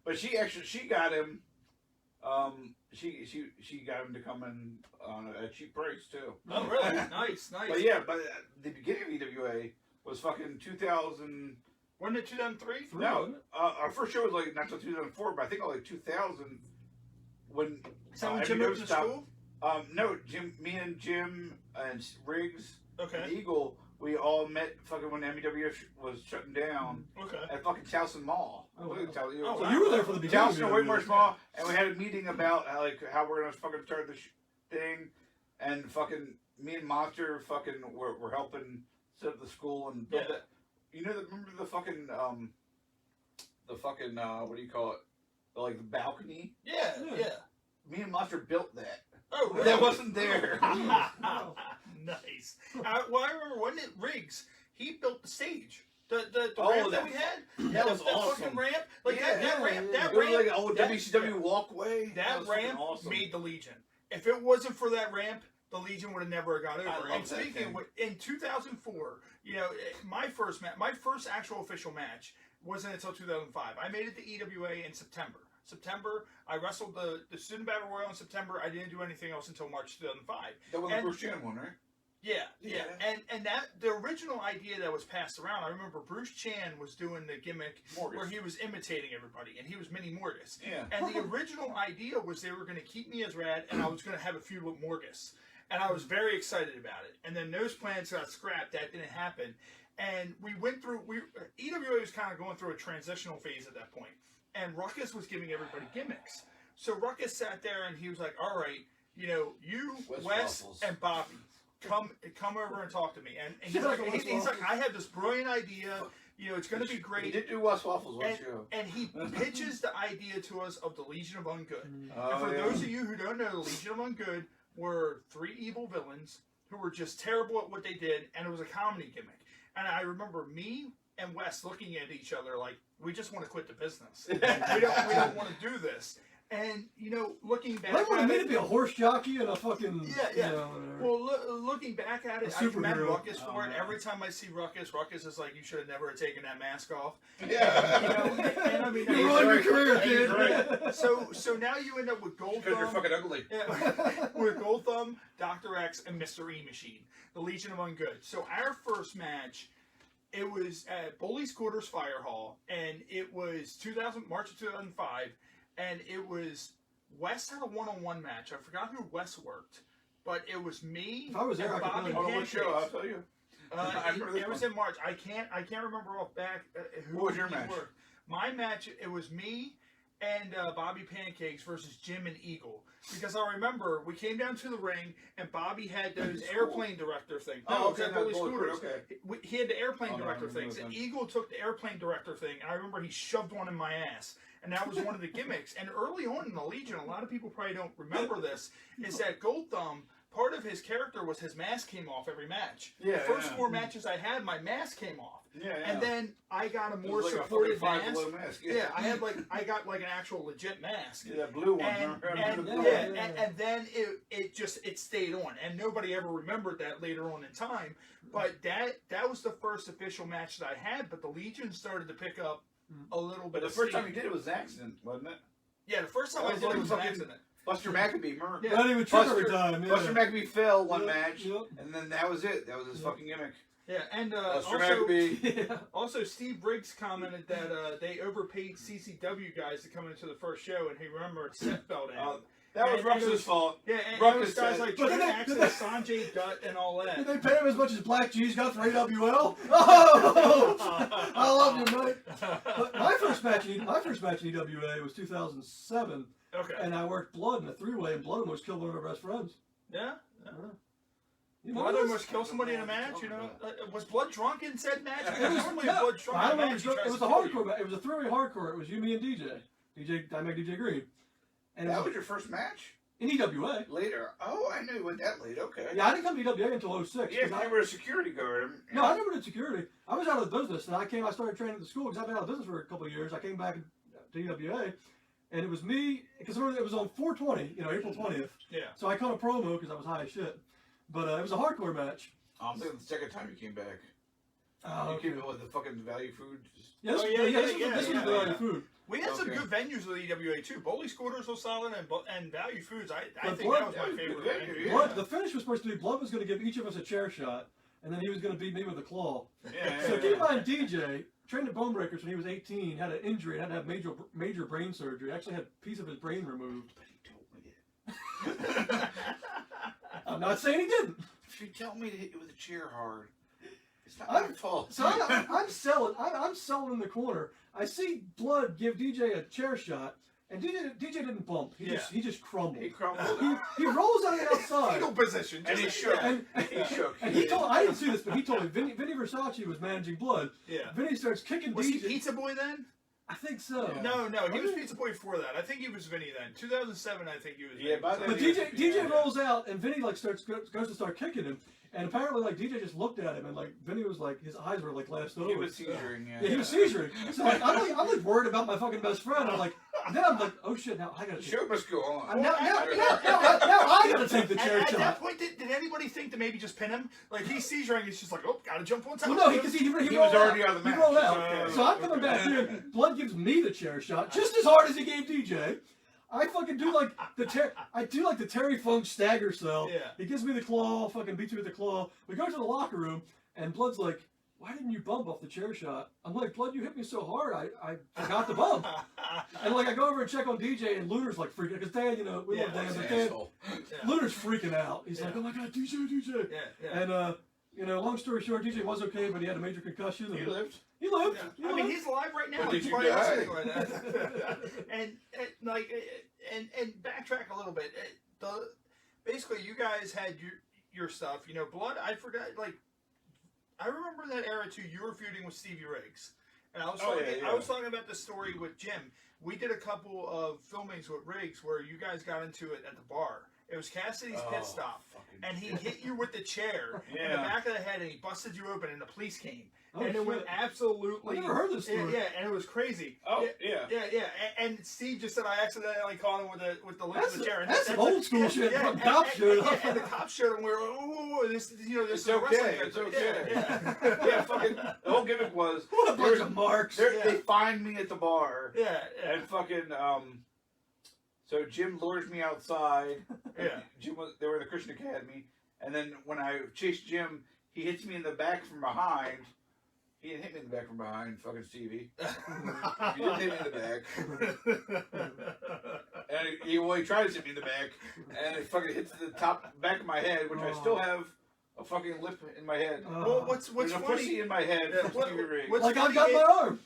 but she got him. She got him to come in on a cheap price too. Oh, really? Nice. But yeah, but the beginning of EWA was fucking 2000. Wasn't it 2003? No, our first show was like not till 2004, but I think like 2000 when. Is that when Jim moved to school? No, me and Jim and Riggs Okay. and Eagle, we all met fucking when MEWF was shutting down Okay. at fucking Towson Mall. Oh, wow. Oh, So you were there for the beginning. Towson and Whitmarsh Mall, and we had a meeting about how we're gonna fucking start this thing, and fucking me and Monster fucking were helping set up the school and build that. You know, remember the fucking what do you call it? The balcony. Yeah. Me and Monster built that. Oh, really? That wasn't there. Nice. Well, I remember, wasn't it Riggs? He built the stage. The Oh, ramp that that- we had. that was that awesome. fucking ramp. Like Yeah. that ramp. That It was ramp. like an old that- WCW walkway. That was fucking ramp awesome. made the Legion. If it wasn't for that ramp, the Legion would have never got over. I love And that speaking thing. of, in 2004, my first actual official match wasn't until 2005. I made it to EWA in September. I wrestled the Student Battle Royal in September. I didn't do anything else until March 2005. That was the And- Bruce Chan one, right? Yeah. Yeah. And that the original idea that was passed around, I remember Bruce Chan was doing the gimmick Morgus. where he was imitating everybody, and he was Mini Morgus. Yeah. And the original idea was they were going to keep me as Rad, and I was going to have a feud with Morgus. And I was very excited about it. And then those plans got scrapped. That didn't happen. And we went through. EWA was kind of going through a transitional phase at that point. And Ruckus was giving everybody gimmicks. So Ruckus sat there and he was like, "All right, you, Wes Wes, Waffles. and Bobby, come over and talk to me." And he's like, "I have this brilliant idea. It's going to be He great." did do West Waffles one And, show. and he pitches the idea to us of the Legion of Ungood. And Oh, for yeah. those of you who don't know, the Legion of Ungood were 3 evil villains who were just terrible at what they did, and it was a comedy gimmick. And I remember me and Wes looking at each other like, we just want to quit the business. we don't want to do this. And looking back, I would have at made it, it be a horse jockey and a fucking Yeah. whatever. well, looking back at it, A I commend superhero. Ruckus for Oh, it. man. Every time I see Ruckus is like, you should have never taken that mask off. Yeah. And I mean, You ruined your career, He's kid. right. so now you end up with Gold Because you're Thumb. fucking ugly. Yeah, with Gold Thumb, Dr. X, and Mr. E Machine, the Legion of Ungood. So our first match, it was at Bully's Quarters Fire Hall, and it was March of 2005, and it was Wes had a one-on-one match. I forgot who Wes worked, but it was me If I was there, and I could Bobby really- Oh, what show? I'll Pancakes. tell you. I remember this It was one. in March. I can't remember off back who What was your he match? worked. My match, it was me and Bobby Pancakes versus Jim and Eagle. Because I remember we came down to the ring and Bobby had those School? airplane director things. Oh, it was okay, at no, Bully Bully Scooters. Scooters, okay. He had the airplane Oh, no, I director remember things, those and things. Eagle took the airplane director thing, and I remember he shoved one in my ass. And that was one of the gimmicks. And early on in the Legion, a lot of people probably don't remember this, is that Gold Thumb, part of his character was his mask came off every match. Yeah, The first yeah. 4 matches I had, my mask came off. Yeah. And then I got a It more was like a supported fucking Five mask. Below mask. Yeah, I got like an actual legit mask. Yeah, that blue one. And, remember? and, The yeah, blue one. and then it stayed on, and nobody ever remembered that later on in time. But that was the first official match that I had. But the Legion started to pick up a little But bit. the of first steam. time you did it was an accident, wasn't it? Yeah, the first time That I was did like it was an fucking- accident. Buster McAbee, remember? Yeah. Not even trip every time. Yeah. Buster McAbee fell one Yep, match, yep. and then that was it. That was his fucking gimmick. Yeah, and Buster also, McAbee. Yeah. also Steve Briggs commented that they overpaid CCW guys to come into the first show, and he remembered set fell down. That was And it Russ's was- fault. Yeah, and Ruckus those guys said- like But Trent then Axel, they- Sanjay Dutt, and all that. Did they pay him as much as Black G's got for AWL? Oh, I love you, mate. But my first match in EWA was 2007, Okay. and I worked Blood in a 3-way, and Blood almost killed one of our best friends. Yeah. You Blood this? almost killed somebody in a match, you know? Was Blood drunk in said match? It was, Normally no, Blood drunk I in a remember match, he it tries was to a kill hardcore you. match. It was a 3-way hardcore. It was you, me, and DJ. I make DJ Green. And That was your first match? in EWA. Later. Oh, I knew it went that late. Okay. Yeah, I didn't come to EWA until 06. Yeah, 'cause you were a security guard. No, I never did security. I was out of the business, and I started training at the school because I've been out of business for a couple of years. I came back to EWA, and it was me, because it was on 4/20, April 20th. Yeah. So I cut a promo because I was high as shit. But it was a hardcore match. I'm thinking the second time you came back. Oh, You okay. came in with the fucking value food. Yeah, this, Oh, this was yeah, the value food. We had some Okay. good venues with EWA too. Bowley Scooters was solid, and Value Foods. I But think Blood- that was my favorite Yeah, venue. yeah. Blood, the finish was supposed to be Blood was going to give each of us a chair shot, and then he was going to beat me with a claw. So keep in mind, DJ trained at Bone Breakers when he was 18, had an injury, had to have major brain surgery. Actually had a piece of his brain removed. But he told me it. I'm not saying he didn't. If you tell me to hit you with a chair hard, it's not I'm- my fault. So I'm selling. I'm selling in the corner. I see Blood give DJ a chair shot, and DJ didn't bump. He just crumbled. He crumbled. He rolls on the outside. Fetal position. And he just- shook. Yeah. He shook. And he told, I didn't see this, but he told me, Vinny Versace was managing Blood. Yeah. Vinny starts kicking Was he DJ. Pizza Boy then? I think so. Yeah. No, he was Okay. Pizza Boy before that. I think he was Vinny then. 2007, I think he was. Yeah, Vinny. by then But he was- DJ yeah. rolls out, and Vinny goes to start kicking him, and apparently DJ just looked at him, and Vinny was his eyes were glassed over. He was seizuring, yeah. Yeah, he was seizuring. So I'm worried about my fucking best friend. I'm oh shit, now I gotta. The show must go on. Now I gotta take the chair At shot. that point, did anybody think to maybe just pin him? Like he's seizuring, he's just like, oh, gotta jump on top. Well, no, because he He rolled was already out. out of the He match. rolled out. Okay. So I'm coming back here. Blood gives me the chair shot just as hard as he gave DJ. I fucking do the Terry Funk stagger cell. Yeah. He gives me the claw, fucking beats me with the claw. We go to the locker room, and Blood's like, why didn't you bump off the chair shot? I'm like, Blood, you hit me so hard, I forgot to bump. And I go over and check on DJ, and Luder's freaking, because Dan, we love Dan, He's but an Dan, asshole. Luder's freaking out. He's Yeah. like, oh my god, DJ. Yeah. And long story short, DJ was okay, but he had a major concussion. He and lived. He lived. Yeah. He I mean, lived. he's alive right now. But did He's you probably die? listening right now. and backtrack a little bit. Basically, you guys had your stuff. Blood. I forgot. I remember that era too. You were feuding with Stevie Riggs, and I was talking about the story with Jim. We did a couple of filmings with Riggs where you guys got into it at the bar. It was Cassidy's pit stop, and he hit you with the chair in the back of the head, and he busted you open, and the police came. Oh, And it went shit. absolutely. I never heard this story. Yeah, and it was crazy. Oh, yeah. And Steve just said I accidentally caught him with the lid of the chair. And That's some old school shit. Yeah, Cops showed up. and the cops showed him. We were, oh, this It's is a wrestling okay. match. It's okay. Yeah. Yeah, fucking. The whole gimmick was What a bunch of marks. they find me at the bar Yeah. and fucking So Jim lures me outside. Yeah. They were in the Christian Academy, and then when I chased Jim, he hits me in the back from behind. He didn't hit me in the back from behind, fucking Stevie. He didn't hit me in the back. And he tried to hit me in the back, and it fucking hits the back of my head, which I still have a fucking lip in my head. Well, what's There's a funny? pussy in my head Yeah, from Stevie Riggs. what's Like I've funny got my arm.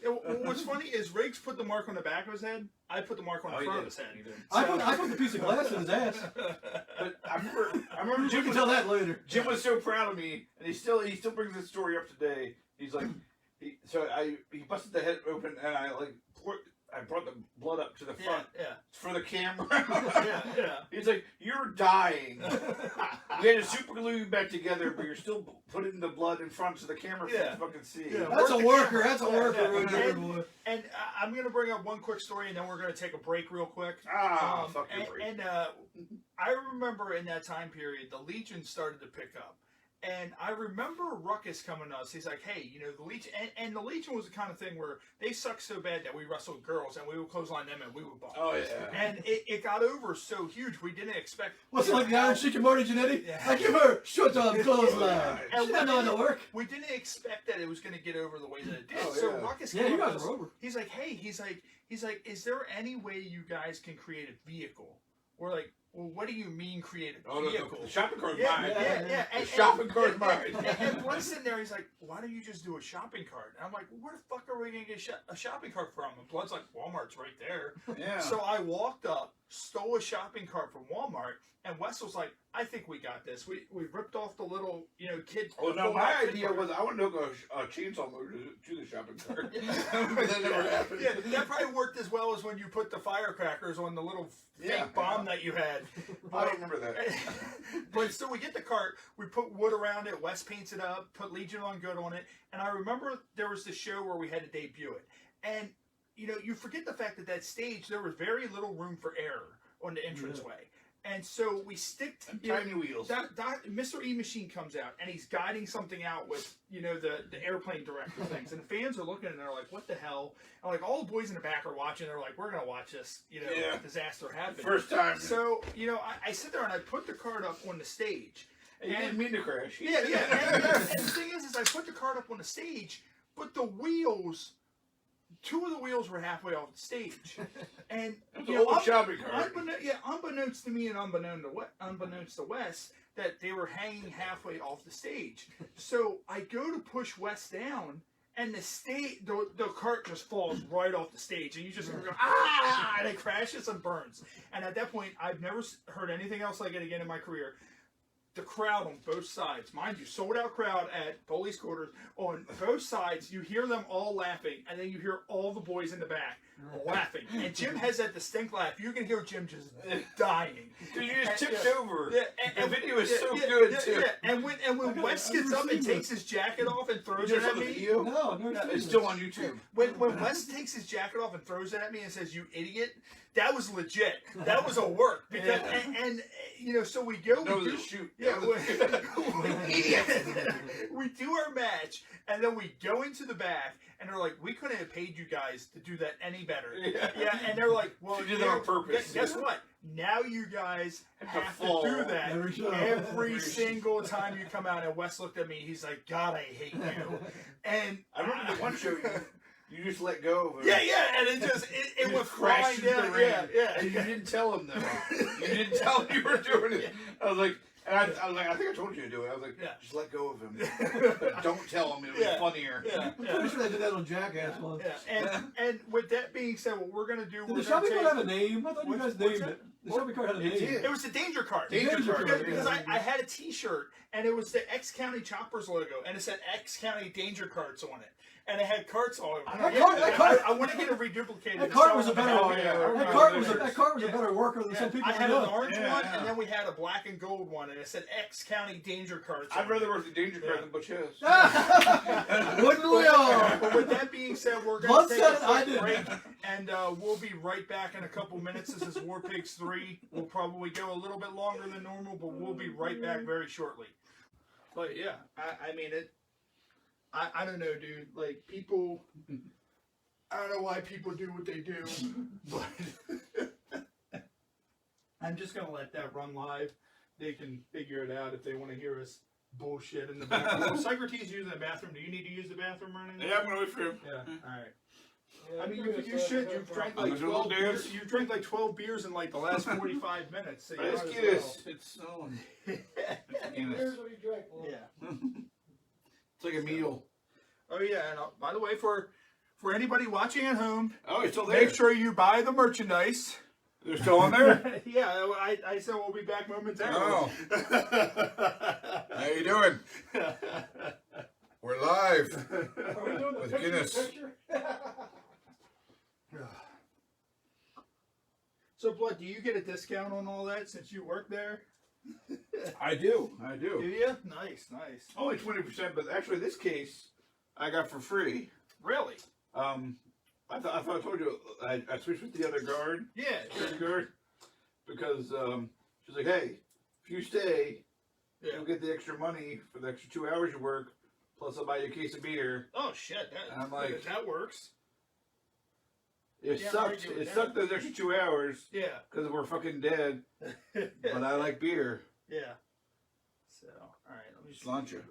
What's funny is Riggs put the mark on the back of his head. I put the mark on the Oh, he front of did. his head. He did. I put the piece of glass in his ass. But I remember You Jim can was, tell that later. Jim was so proud of me, and he still brings this story up today. He's like, he busted the head open, and I brought the blood up to the front Yeah. for the camera. Yeah. He's like, you're dying. We had to super glue you back together, but you're still putting the blood in front so the camera can fucking see. Yeah. That's a worker. That's a Yeah, worker. yeah. right there, boy. And I'm going to bring up one quick story, and then we're going to take a break real quick. Fuck your break. And I remember in that time period, the Legion started to pick up. And I remember Ruckus coming to us. He's like, hey, the Legion... And the Legion was the kind of thing where they sucked so bad that we wrestled girls, and we would clothesline them, and we would bump. Oh, yeah. And it got over so huge, we didn't expect... What's it like the Iron Sheik and Marty Jannetty? Yeah. I give her shut up clothesline. And She doesn't know how to work. We didn't expect that it was going to get over the way that it did. Oh, So yeah. Ruckus Yeah, came you up guys to are us. over. He's like, hey, he's like, is there any way you guys can create a vehicle? We're like, well, what do you mean create a vehicle? The shopping cart's Yeah, mine. yeah. The shopping cart's mine. And Blood's sitting there, he's like, why don't you just do a shopping cart? And I'm like, well, where the fuck are we going to get a shopping cart from? And Blood's like, Walmart's right there. Yeah. So I walked up, stole a shopping cart from Walmart, and Wes was like, "I think we got this. We ripped off the little kid." Well, no, my idea was I wanted to hook a chainsaw motor to the shopping cart. But that never happened. Yeah, that probably worked as well as when you put the firecrackers on the little fake bomb that you had. I don't remember that. But so we get the cart, we put wood around it, Wes paints it up, put Legion on Good on it, and I remember there was the show where we had to debut it. And, you forget the fact that stage, there was very little room for error on the entranceway. And so we stick to tiny wheels. Mr. E Machine comes out and he's guiding something out with the airplane director things, and the fans are looking and they're like, "What the hell?" And like all the boys in the back are watching. They're like, "We're gonna watch this, disaster happen." First time. So I sit there and I put the cart up on the stage. And you didn't mean to crash. Yeah. And the thing is I put the cart up on the stage, but the wheels. Two of the wheels were halfway off the stage, and old shopping cart. Unbeknownst to me and unbeknownst to Wes, that they were hanging halfway off the stage. So I go to push Wes down, and the cart just falls right off the stage, and you just go and it crashes and burns. And at that point, I've never heard anything else like it again in my career. The crowd on both sides, mind you, sold out crowd at Police Quarters on both sides. You hear them all laughing, and then you hear all the boys in the back laughing. And Jim has that distinct laugh. You can hear Jim just dying. You just tipped over. Yeah, and the video is so good too. Yeah. And when Wes gets up and takes his jacket off and throws it at me, no, it's still on YouTube. When Wes takes his jacket off and throws it at me and says, "You idiot," that was legit. That was a work because and so we go. No, the shoot. Yeah, we do our match, and then we go into the back, and they're like, "We couldn't have paid you guys to do that any better." Yeah, and they're like, "Well, you did that on purpose." Guess what? Now you guys have to do that every single time you come out. And Wes looked at me. He's like, "God, I hate you." And I remember the one show you just let go of it. Yeah, and it went flying down. Yeah. And you didn't tell him though. You didn't tell him you were doing it. I was like. And I was like, I think I told you to do it. I was like, just let go of him. Don't tell him. It'll be funnier. I'm pretty sure they did that on Jackass once. Yeah. And with that being said, what we're going to do... Did the shopping cart have a name? I thought you guys named it. The shopping cart had a name. It was the Danger Cart. Danger Cart. Because I had a T-shirt, and it was the X County Choppers logo, and it said X County Danger Carts on it. And it had carts all over. I want to get it reduplicated. That cart was a better. That cart was a better worker than some people. I had an orange one, and then we had a black and gold one, and it said X County Danger Carts. I'd rather work the Danger Cart than Butch Hess. Wouldn't we all? But with that being said, we're going to take a quick break, and we'll be right back in a couple minutes. This is Warpigs 3. We'll probably go a little bit longer than normal, but we'll be right back very shortly. But yeah, I mean it. I don't know, dude. Like, people, I don't know why people do what they do, but I'm just going to let that run live. They can figure it out if they want to hear us bullshit in the bathroom. Socrates using the bathroom. Do you need to use the bathroom or anything? Yeah, I'm going to wait for him. Yeah, all right. Yeah, I mean, you should. You've drank like 12 beers. You drank like 12 beers in like the last 45 minutes. So let's get this. It's snowing. Here's what you drank. Yeah. It's like a meal. Oh yeah, and by the way, for anybody watching at home, it's still there. Make sure you buy the merchandise. They're still on there? Yeah, I said we'll be back momentarily. Oh. How you doing? We're live. Are we doing the with picture Guinness. picture? So, Blood, do you get a discount on all that since you work there? I do. Do you? Nice. Only 20%, but actually this case I got for free. Really? I thought I told you I switched with the other guard. Yeah. The guard. Because she's like, hey, if you stay, you'll get the extra money for the extra 2 hours you work, plus I'll buy you a case of beer. Oh shit! And I'm like, that works. It sucked. It sucked those extra 2 hours. Yeah. Because we're fucking dead. But I like beer. Yeah. So, all right, let me just launch it.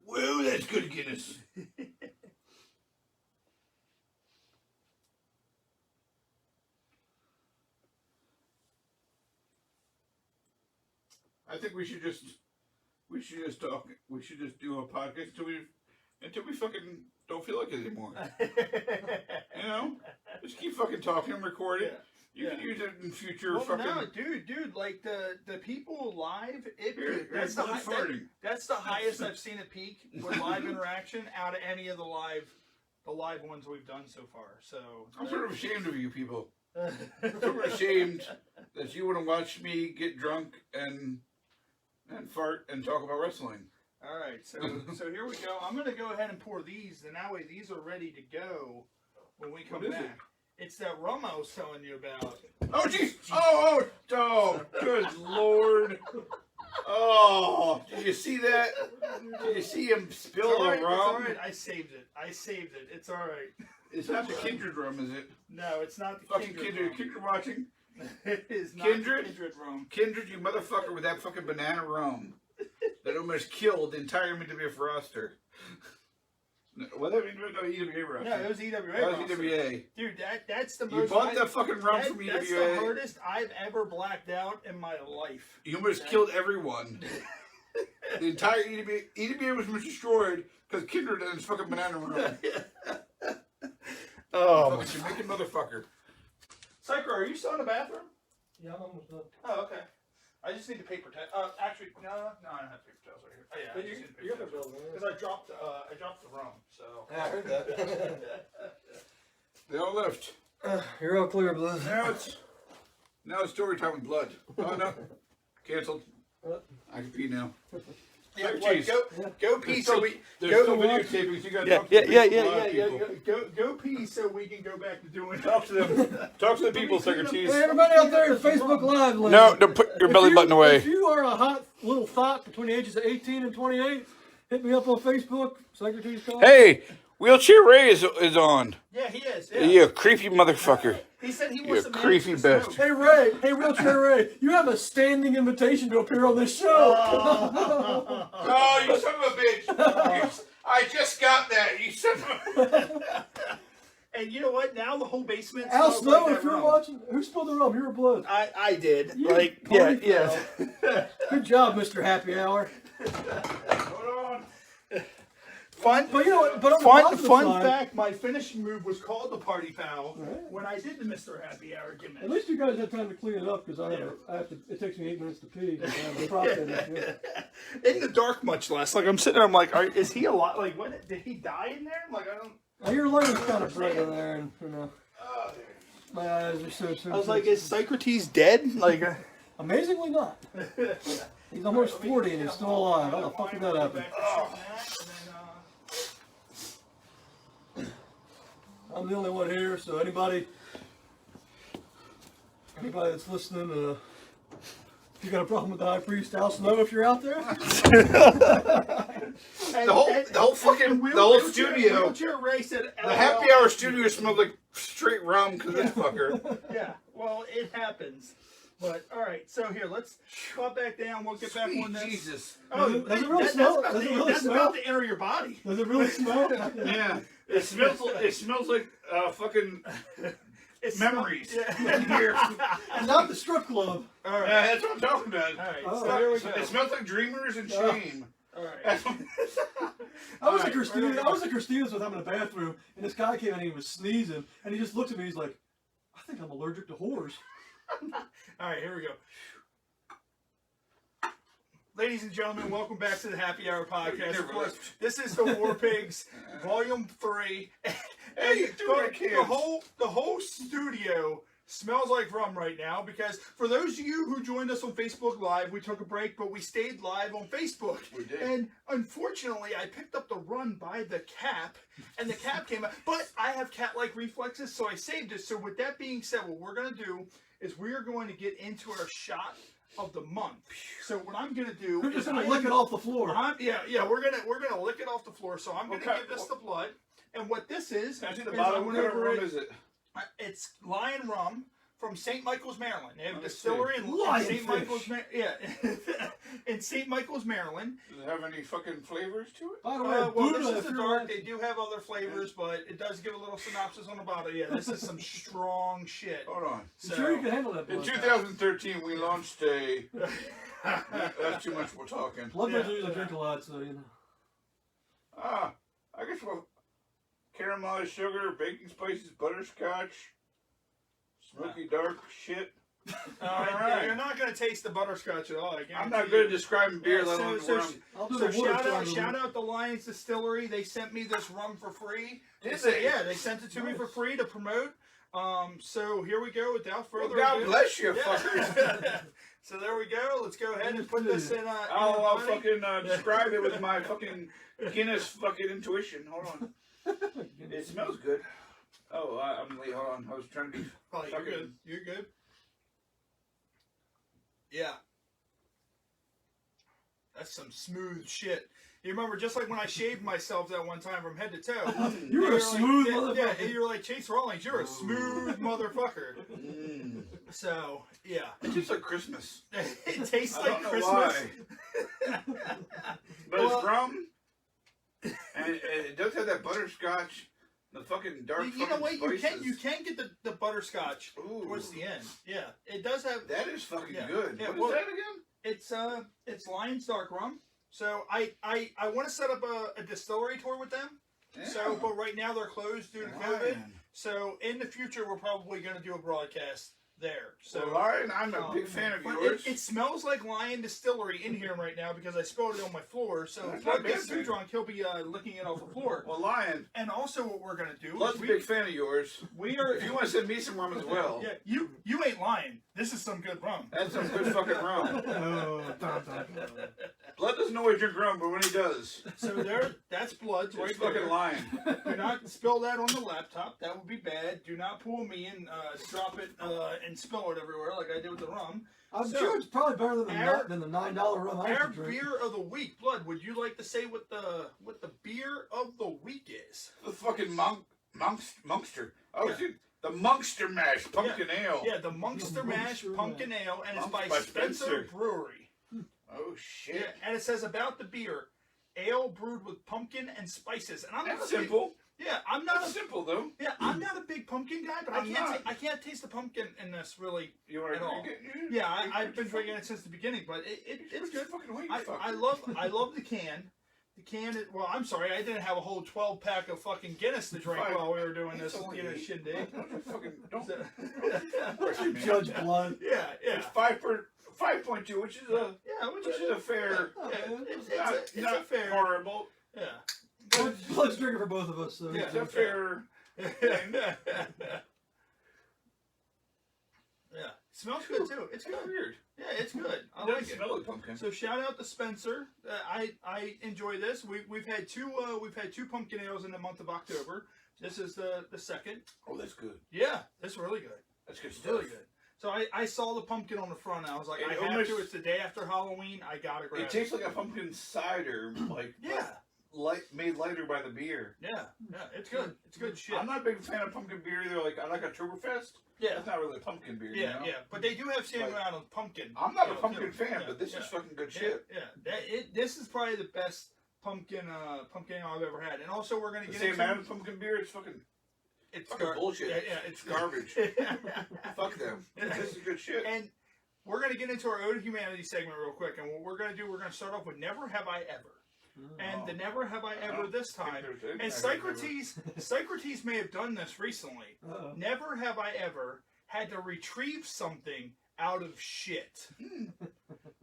Whoa, that's good Guinness. I think we should just talk. We should just do a podcast until we fucking don't feel like it anymore. You know, just keep fucking talking and recording. Yeah. You can use it in future. Well, fucking. no, dude, like the people live, Here, that's that's farting. that's the highest I've seen it peak with live interaction out of any of the live ones we've done so far. So I'm sort of ashamed of you people. I'm sort of ashamed that you want to watch me get drunk and fart and talk about wrestling. All right, so here we go. I'm gonna go ahead and pour these, and that way these are ready to go when we come What is back. it? It's that rum I was telling you about. Oh jeez! Oh, good lord! Oh, did you see that? Did you see him spill It's all the right, it's rum? all right. I saved it. It's all right. It's not the Kindred rum, is it? No, it's not the Fucking Kindred. Kindred. rum. Kindred watching? It is not Kindred? the Kindred rum. Kindred, you motherfucker with that fucking banana rum that almost killed the entire MWF roster. What that mean? No, EWA roster. No, it was EWA. That was roster. EWA. Dude, that's the You most. bought that fucking rum from That's the EWA. hardest I've ever blacked out in my life. You almost killed everyone. The entire EWA was destroyed because Kindred and his fucking banana rum. Oh, Fucking Jamaican motherfucker. Psycho, are you still in the bathroom? Yeah, I'm almost done. Oh, okay. I just need the paper towel. Actually, no, I don't have paper towels right here. Oh, yeah, I just need the paper towels. Because I dropped the rum, so. Yeah, I heard that. They all left. You're all clear, Blue. Now it's story time with blood. Oh no, canceled. I can pee now. Yeah, Jeez. go pee so we There's go still videotaping. So you gotta yeah, talk to yeah. the people. Go pee so we can go back to doing. Talk to them. Talk to the people, Socrates. Hey, everybody out there in Facebook Live land. No, don't put your belly button away. If you are a hot little thought between the ages of 18 and 28, hit me up on Facebook. Secretary's Call. Hey, Wheelchair Ray is on. Yeah, he is. You creepy motherfucker. He said he You wants to creepy manage the bastard. smoke. Hey Ray, hey Wheelchair Ray, you have a standing invitation to appear on this show. Oh, you son of a bitch! I just got that. You son of a. And you know what? Now the whole basement. Al smells Snow, like if that you're rum. watching, who spilled the rum? You're blood. I did. You Like party yeah. foul. Good job, Mr. Happy Hour. Hold on. Fun. But you know what? But on the Fun positive side, fact, my finishing move was called the party foul Right. when I did the Mr. Happy Hour gimmick. at least you guys had time to clean it up because I have to. It takes me 8 minutes to pee. I have a prostate issue. In the dark, much less. Like I'm sitting there, I'm like, is he alive? Like, what? Did he die in there? Like I don't. Now, your light is kind of bright in there, and you know, my eyes are so. I was like, is Socrates dead? Like. Amazingly not. He's almost 40 and he's still alive. How the fuck did that happen? I'm the only one here, so anybody that's listening, if you got a problem with the high priest, Al Snow, if you're out there. The whole studio. Wheelchair Ray said, The happy hour studio smelled like straight rum because this fucker. Yeah, well, it happens. But all right, so here, let's cut back down. We'll get back on this. Jesus. Oh, Does it really smell? Does it really that's smell? about to enter your body. Does it really smell? Yeah. It smells like fucking It's memories. Yeah. Here. Not the strip club. All right, That's what I'm talking about. all right. Oh. So here we go. It smells like dreamers and shame. All right. That's what- I was Alright, at Christina's. we're I was at Christina's with him in the bathroom, and this guy came in and he was sneezing, and he just looked at me. He's like, "I think I'm allergic to whores." All right, here we go. Ladies and gentlemen, welcome back to the Happy Hour podcast. Of course, this is the Warpigs, Volume 3. Hey, you do what I can. The whole studio smells like rum right now because for those of you who joined us on Facebook Live, we took a break, but we stayed live on Facebook. We did. And unfortunately, I picked up the run by the cap, and the cap came out. But I have cat-like reflexes, so I saved it. So with that being said, what we're going to do is we are going to get into our shot of the month. So what I'm going to do We're is just gonna lick it off the floor. we're gonna lick it off the floor. So I'm gonna Okay. give this the blood, and what this is Can I see the is bottom? I What went kind of over rum it. is it? It's Lion Rum from St. Michael's, Maryland. They have a Let's distillery in St. Lionfish. Michael's, in St. Michael's, Maryland. Does it have any fucking flavors to it? By the way, Well, Buddha, this is if the you're dark. like- They do have other flavors, but it does give a little synopsis on the bottle. Yeah, this is some strong shit. Hold on. You sure you can handle that In blood? 2013, we launched a. That's too much. We're talking. Blood Yeah. usually drink a lot, so you know. I guess we'll caramelized sugar, baking spices, butterscotch, smoky dark shit. Alright, you're not going to taste the butterscotch at all. I'm not good at describing beer, Yeah, let so- alone so rum. I'll do So the water shout triangle. out to Lions Distillery. They sent me this rum for free. Did said- they? Yeah, they sent it to me for free to promote. So here we go. Without Well, further God ado. bless you, Yeah. fuckers. So there we go. Let's go ahead and put this in. I'll in the fucking describe it with my fucking Guinness fucking intuition. Hold on. It smells good. Oh, I'm late. Hold on. I was trying to be. Oh, you're good. You're good. Yeah. That's some smooth shit. You remember, just like when I shaved myself that one time from head to toe. You were a You're smooth like, motherfucker. Yeah, you're like Chase Rawlings. You're a smooth motherfucker. Mm. So, yeah. It's just like Christmas. It tastes I like don't know Christmas. why. But Well- it's rum, and it does have that butterscotch, the fucking dark. You know what? Spices. You can get the butterscotch Ooh, towards the end. Yeah, it does have. that is fucking Yeah. good. Yeah, What well- is that again? It's Lion's Dark Rum. So I want to set up a distillery tour with them. So, but right now they're closed due to COVID. Lion. So in the future we're probably going to do a broadcast there. So So Lion, I'm a big fan of but yours. it smells like Lion Distillery in here right now because I spilled it on my floor. So That's if not Blood a gets bad too thing. drunk, he'll be licking it off the floor. Well, Lion, And also what we're going to do Blood's is a big fan of yours. we are. If you want to send me some rum as well, Yeah, you ain't lying. This is some good rum. that's some good fucking rum. Oh, dun, dun, dun. Blood doesn't always drink rum, but when he does, So that's Blood's right it's fucking there. Lion. Do not spill that on the laptop. That would be bad. Do not pull me and drop it and spill it everywhere like I did with the rum. I'm So, sure it's probably better than our- the $9 rum I Our used to drink. beer of the week, Blood. Would you like to say what the beer of the week is? The fucking Monkster. Oh, Yeah. dude, the Monkster Mash Pumpkin Ale. Yeah, the Monkster Mash Monkster Pumpkin Ale, and it's by By Spencer Spencer. Brewery. Oh shit. Yeah, and it says about the beer, ale brewed with pumpkin and spices. And I'm not That's a big- simple. Yeah, I'm not That's a simple though. yeah, I'm not a big pumpkin guy, but I'm not. I can't taste the pumpkin in this really. You want At all. to drink it? Yeah, I've been drinking it since the beginning, but it's good. Fucking wait, I love the can. The can. Well, I'm sorry, I didn't have a whole 12-pack of fucking Guinness to drink Fine. while we were doing this It's only Guinness eight. shindig. Fucking don't. So- Push me, man. Judge Blood. yeah, yeah, It's 5.2, which is a yeah. which is a fair. Oh, Yeah, man. it's not a fair. horrible. Yeah. Blood's drinking for both of us. So. Yeah. It's a fair. Yeah. Smells good too. It's good. Weird. Yeah, it's good. I It like doesn't it. smell like pumpkin. So shout out to Spencer. I enjoy this. We've had two pumpkin ales in the month of October. This is the second. Oh, that's good. Yeah, it's really good. That's good It's stuff. really good. So I saw the pumpkin on the front. And I was like, It I have almost- to. It's the day after Halloween. I gotta grab It tastes like a pumpkin cider, like Yeah, made lighter by the beer. yeah. It's good. It's good shit. I'm not a big fan of pumpkin beer either. Like I like Oktoberfest. Yeah, That's not really pumpkin beer. yeah, you know? yeah. But they do have same Like, amount of pumpkin. I'm not a ale, pumpkin too. fan, Yeah, but this yeah. is fucking good Yeah, shit. yeah. This is probably the best pumpkin ale I've ever had. And also we're gonna The get same into amount of pumpkin beer. It's fucking it's fucking bullshit. Yeah, it's garbage. Fuck them. This is good shit. And we're going to get into our Ode to Humanity segment real quick. And what we're going to do, we're going to start off with Never Have I Ever. And the Never Have I Ever this time. And Socrates may have done this recently. Uh-oh. Never have I ever had to retrieve something out of shit.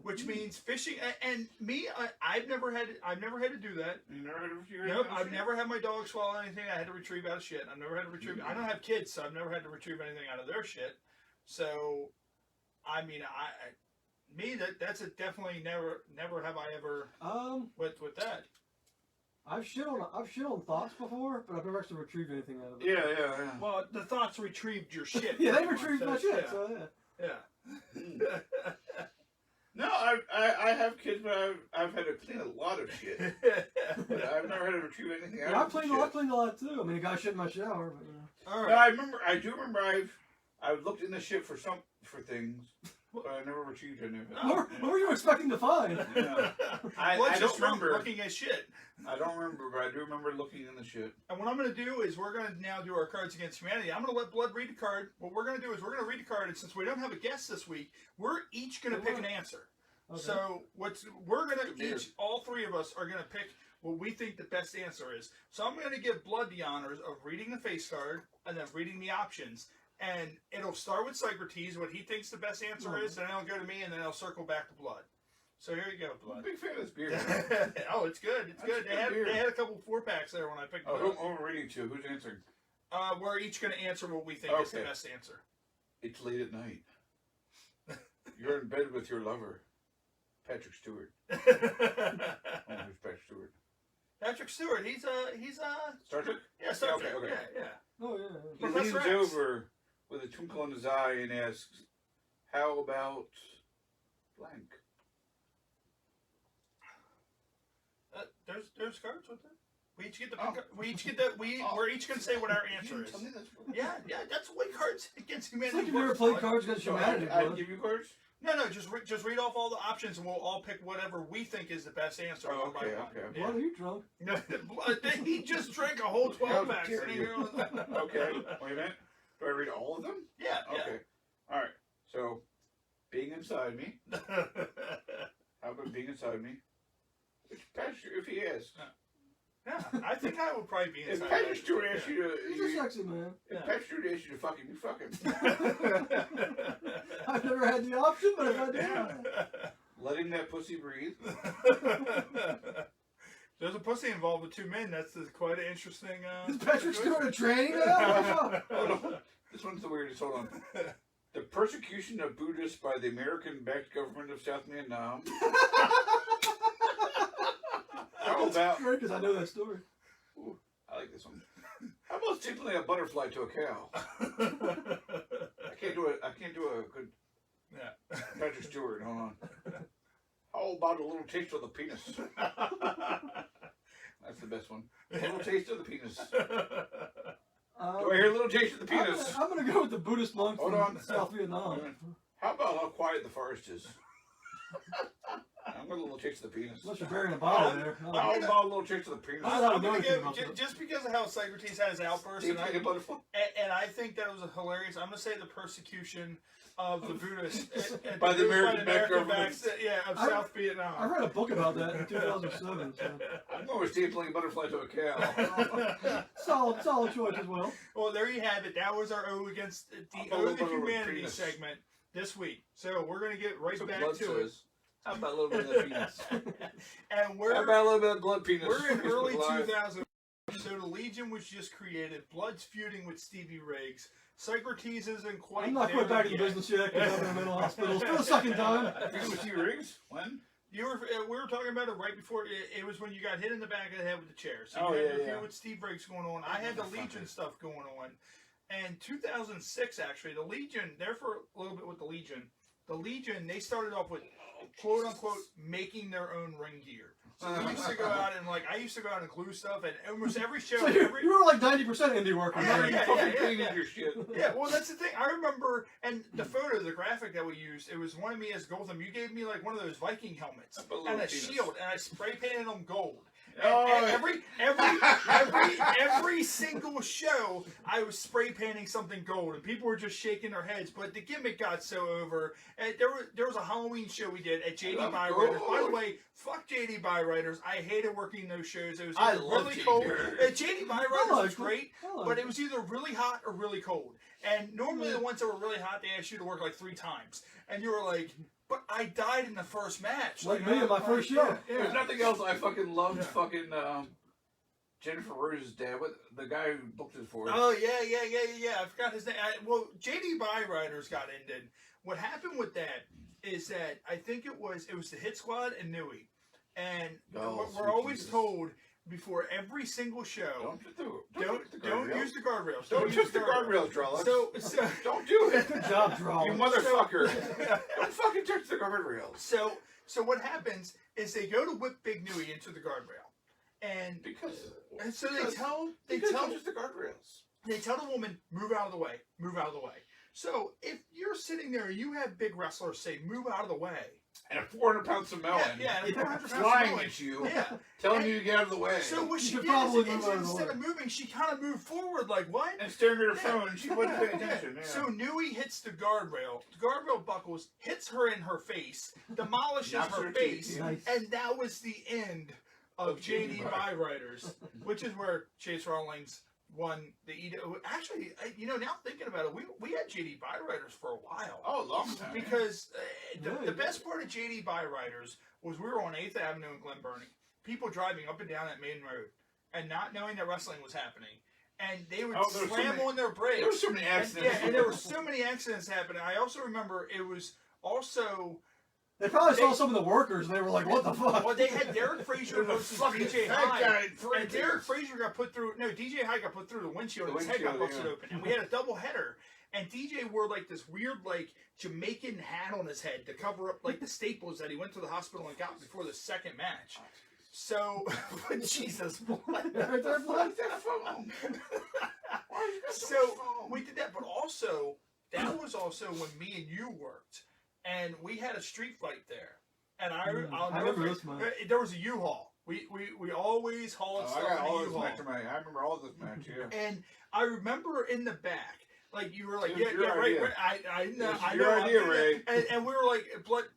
Which means fishing. And me, I've never had to do that. You never heard of your Nope, I've never had my dog swallow anything I had to retrieve out of shit. I've never had to retrieve. I don't have kids, so I've never had to retrieve anything out of their shit. So, I mean, that's a definitely never have I ever with that. I've shit on thoughts before, but I've never actually retrieved anything out of it. Yeah. Well, the thoughts retrieved your shit. Yeah, they pretty much. retrieved my That's- shit. Yeah, So yeah. yeah. No, I have kids, but I've had to clean a lot of shit. But I've never had to retrieve anything out Yeah, I of cleaned shit. a lot too. I mean, a guy shit in my shower, but you know. All No, right. I do remember I looked in the ship for things, but I never achieved any of it. What were you expecting to find? Yeah. I Blood's don't just remember. looking at shit. I don't remember, but I do remember looking in the shit. And what I'm going to do is we're going to now do our Cards Against Humanity. I'm going to let Blood read the card. What we're going to do is we're going to read the card, and since we don't have a guest this week, we're each going to pick an answer. Okay. So we're going to each, all three of us are going to pick what we think the best answer is. So I'm going to give Blood the honors of reading the face card and then reading the options. And it'll start with Socrates, what he thinks the best answer is, and then it'll go to me, and then I'll circle back to Blood. So here you go, I'm Blood. a big fan of this beer. Oh, it's good. It's That's good. a good beer. They had a couple 4-packs there when I picked them Oh, up. who am I reading to? Who's answering? We're each going to answer what we think is the Okay. best answer. It's late at night. You're in bed with your lover, Patrick Stewart. Oh, who's Patrick Stewart? Patrick Stewart. He's Star Trek? yeah, Star Okay, Trek. okay. Yeah. Oh yeah. He Professor leans X. over with a twinkle in his eye and asks, "How about blank?" There's cards with it. We each get the. Oh. We each get the. We're each going to say what our answer is. Tell me that's Yeah. That's the way Cards Against It's Humanity like you've never works, played Blood. Cards Against So Humanity, I bro. give you cards? No, just read off all the options, and we'll all pick whatever we think is the best answer. Oh, one by okay, one. okay. Blood, are you drunk? Yeah. He just drank a whole 12 pack. dare you. Okay, wait a minute. Do I read all of them? Yeah. Okay. All right. So, being inside me. How about being inside me? Which Patrick, if he asks. Yeah, I think I would probably be If inside. Patrick Stewart asks you He's a to, sexy man. if Patrick Stewart asks you to fuck him, you fuck him. I've never had the option, but if I did, Letting that pussy breathe. There's a pussy involved with 2 men. That's quite an interesting. is Patrick Stewart a training now? Hold on. This one's the weirdest. Hold on. The persecution of Buddhists by the American-backed government of South Vietnam. How about? Great, because I know that story. Ooh, I like this one. How about stapling a butterfly to a cow? I can't do a good Yeah. Patrick Stewart. Hold on. How about a little taste of the penis? That's the best one. A little taste of the penis. Do I hear a little taste of the penis? I'm gonna go with the Buddhist monk Hold from on. South Vietnam. How about how quiet the forest is? I'm going to a little taste of the penis. Unless you're burying a bottle there. How about a little taste of the penis? I don't I'm know gonna anything give about that. just because of how Socrates had his outburst, and Stapling a butterfly? I think that was hilarious. I'm gonna say the persecution of the Buddhists By the American-backed government. of I- South Vietnam. I read a book about that in 2007. So. I'm going with stapling a butterfly to a cow. Solid choice as well. Well, there you have it. That was our O against How the about a O little to bit of a Humanity penis? segment this week. So we're gonna get right That's what back blood to it, says. How about a little bit of the penis? and How we're about a little bit of blood penis? we're in early Facebook Live. 2000. So the Legion was just created. Blood's feuding with Stevie Riggs. Socrates isn't quite. I'm not there quite back in yet. business yet because I'm in a mental hospital for the second time. You with Steve Riggs? When? We were talking about it right before. It was when you got hit in the back of the head with the chair. So Oh, you had yeah, the feud yeah. with Steve Riggs going on. I had the Legion stuff going on. And 2006, actually, the Legion, there for a little bit with the Legion, they started off with, quote unquote, making their own ring gear. So we used to go out and, I used to go out and glue stuff, and almost every show, So you were like 90% indie worker. Yeah, right? yeah. Fucking cleaning your shit. yeah, well, that's the thing. I remember, and the photo, the graphic that we used, it was one of me as Gotham. You gave me like one of those Viking helmets A little and a penis. shield, and I spray painted them gold. Oh, And every single show, I was spray painting something gold, and people were just shaking their heads. But the gimmick got so over. And there was a Halloween show we did at JD love Bywriters. By the gold. way, fuck JD Bywriters. I hated working those shows. It was I either love really JD. cold. JD Bywriters I was like great, I like but it. it was either really hot or really cold. And normally the ones that were really hot, they asked you to work like 3 times, and you were like, "But I died in the first match." Like me in my first show. Yeah. There's nothing else. I fucking loved fucking Jennifer Rose's dad. What the guy who booked it for us. Oh yeah. I forgot his name. Well, JD Bywriters got ended. What happened with that is that I think it was the Hit Squad and Nui, and Oh, what sweet we're always Jesus. told before every single show, Don't use the guardrails. Don't touch the guardrails, Drella. So Don't do it. Good job, Draw. You motherfucker. Don't fucking touch the guardrails. So what happens is they go to whip Big Nui into the guardrail, and Because so they tell just the guardrails. the woman, move out of the way. So if you're sitting there and you have big wrestlers say, "Move out of the way," And a 400-pound Samoan yeah, and a 400-pound flying Samoan. at you, Yeah. telling And- you to get out of the way. So what she should did probably is, move out of the instead way. of moving, she kind of moved forward, like what? and staring at her Yeah. phone, and she wasn't paying attention. Yeah. So Nui hits the guardrail. The guardrail buckles, hits her in her face, demolishes Knocks her her face, teeth. Nice. and that was the end of JD Bywriters, which is where Chase Rawlings won the Actually, now thinking about it, we had JD Bywriters for a while. Oh, a long time. Because Yeah, the best part of JD Bywriters was we were on 8th Avenue in Glen Burnie. People driving up and down that main road and not knowing that wrestling was happening. And they would there were so slam many- on their brakes. there were so many accidents. And there were so many accidents happening. I also remember it was also... They probably saw some of the workers and they were like, what the fuck? Well, they had Derek Frazier versus DJ High. And Derek Frazier. Frazier got put through... No, DJ High got put through the windshield and his head got windshield, busted yeah. open. And we had a double header. And DJ wore like this weird like Jamaican hat on his head to cover up like the staples that he went to the hospital and got before the second match. So, Jesus, blood. Right there, blood. So we did that, but also that was also when me and you worked, and we had a street fight there. And I'll I never remember this forget- match. there was a U-Haul. We always hauled Oh, stuff I got in all a this U-Haul. match in my. I remember all this match. Yeah. And I remember in the back, like you were like, It was your right, idea. right. I know, It was I your know. I'm idea, doing Ray. it. And we were like,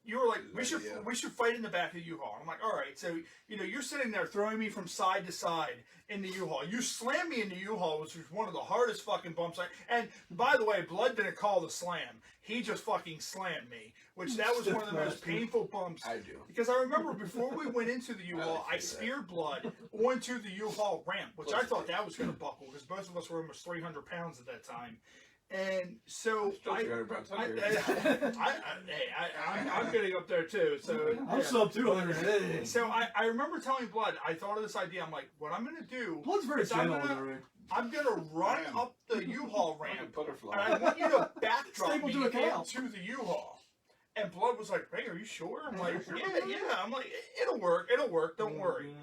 you were like, It was your idea. we should fight in the back of the U-Haul. I'm like, all right. So you're sitting there throwing me from side to side in the U-Haul. You slammed me in the U-Haul, which was one of the hardest fucking bumps. And by the way, Blood didn't call the slam. He just fucking slammed me, which that was one of the most painful bumps. I do. Because I remember before we went into the U-Haul, I speared Blood onto the U-Haul ramp, which I thought that was going to buckle because both of us were almost 300 pounds at that time. And so Still 300 pounds. I'm getting up there too. So I'm yeah. sub 200. Hey. So I remember telling Blood, I thought of this idea. I'm like, what I'm going to do, Blood's very is I'm gentle in gonna- the ring. I'm going to run Damn. up the U-Haul Like a ramp. butterfly. And I want you to backdrop Staple me to a cow. into the U-Haul. And Blood was like, "Hey, are you sure?" I'm like, "Yeah." I'm like, "It'll work. Don't worry."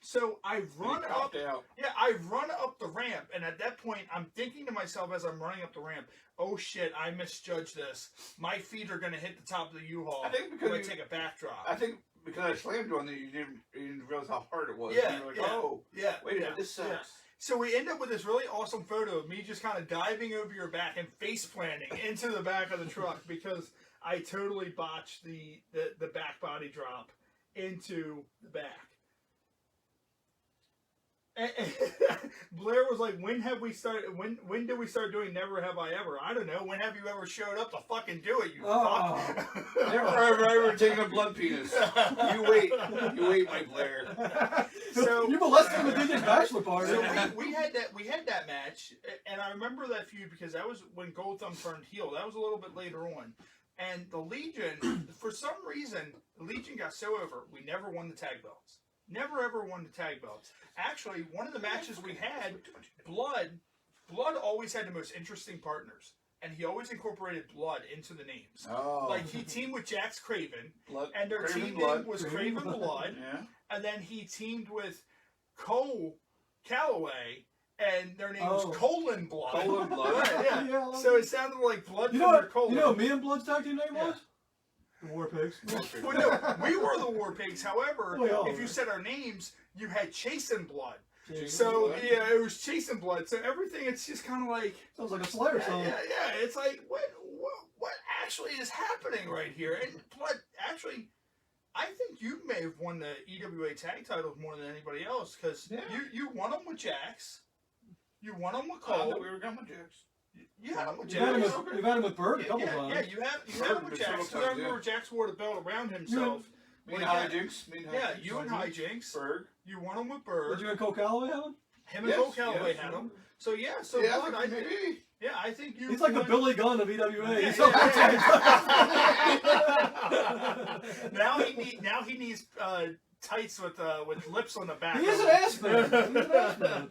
So I run He up. popped out. Yeah, I run up the ramp, and at that point, I'm thinking to myself as I'm running up the ramp, "Oh shit, I misjudged this. My feet are gonna hit the top of the U-Haul. I think because when I you- take a backdrop." I think because I slammed you on there, you didn't realize how hard it was. Yeah, You were like, yeah. oh, Yeah. wait a yeah, minute, this sucks. yeah. So we end up with this really awesome photo of me just kind of diving over your back and face planting into the back of the truck because I totally botched the back body drop into the back. And Blair was like, when did we start doing Never Have I Ever? I don't know. When have you ever showed up to fucking do it, you fuck? Never ever taken a blood penis. You wait, my Blair. So you molested him at DJ's bachelor party. So we had that match, and I remember that feud because that was when Gold Thumb turned heel. That was a little bit later on. And the Legion, for some reason, the Legion got so over, we never won the tag belts. Never ever won the tag belts. Actually, one of the matches we had, Blood always had the most interesting partners. And he always incorporated Blood into the names. Oh. Like, he teamed with Jax Craven, Blood, and their Craven team Blood. name was Craven Blood. Yeah. And then he teamed with Cole Calloway, and their name Oh. was Colin Blood. Colin Blood. Right, yeah. Yeah, I like So it. it sounded like blood You from know their colon. what me and Blood's tag team name Yeah. was? The Warpigs. Well, no, we were the Warpigs. However, We all if were. you said our names, you had Chasing Blood. Chasing So Blood. yeah, it was Chasing Blood. So everything, it's just kind of like, Sounds like a Slayer song. yeah. It's like what actually is happening right here? And Blood, actually, I think you may have won the EWA tag titles more than anybody else because Yeah. you won them with Jax, you won them with Oh, Cole, we were going with Jax. you had them with We've had him Jax. with Bird a couple times. Yeah, you had him with Jax. several Because I times, remember Jax wore the belt around himself. Me and Well, Hijinks. Me and Yeah, Hijinks. you and Hijinks. Berg. You won him with Did Bird. you and Cole Calloway have him? Him and Yes, Cole Calloway yes. had him. So yeah, so Yeah, Blood, maybe. I think you. He's like the won- Billy Gunn of EWA. Yeah, He's yeah. Now he needs tights with lips on the back. He is an ass man. He's an ass man.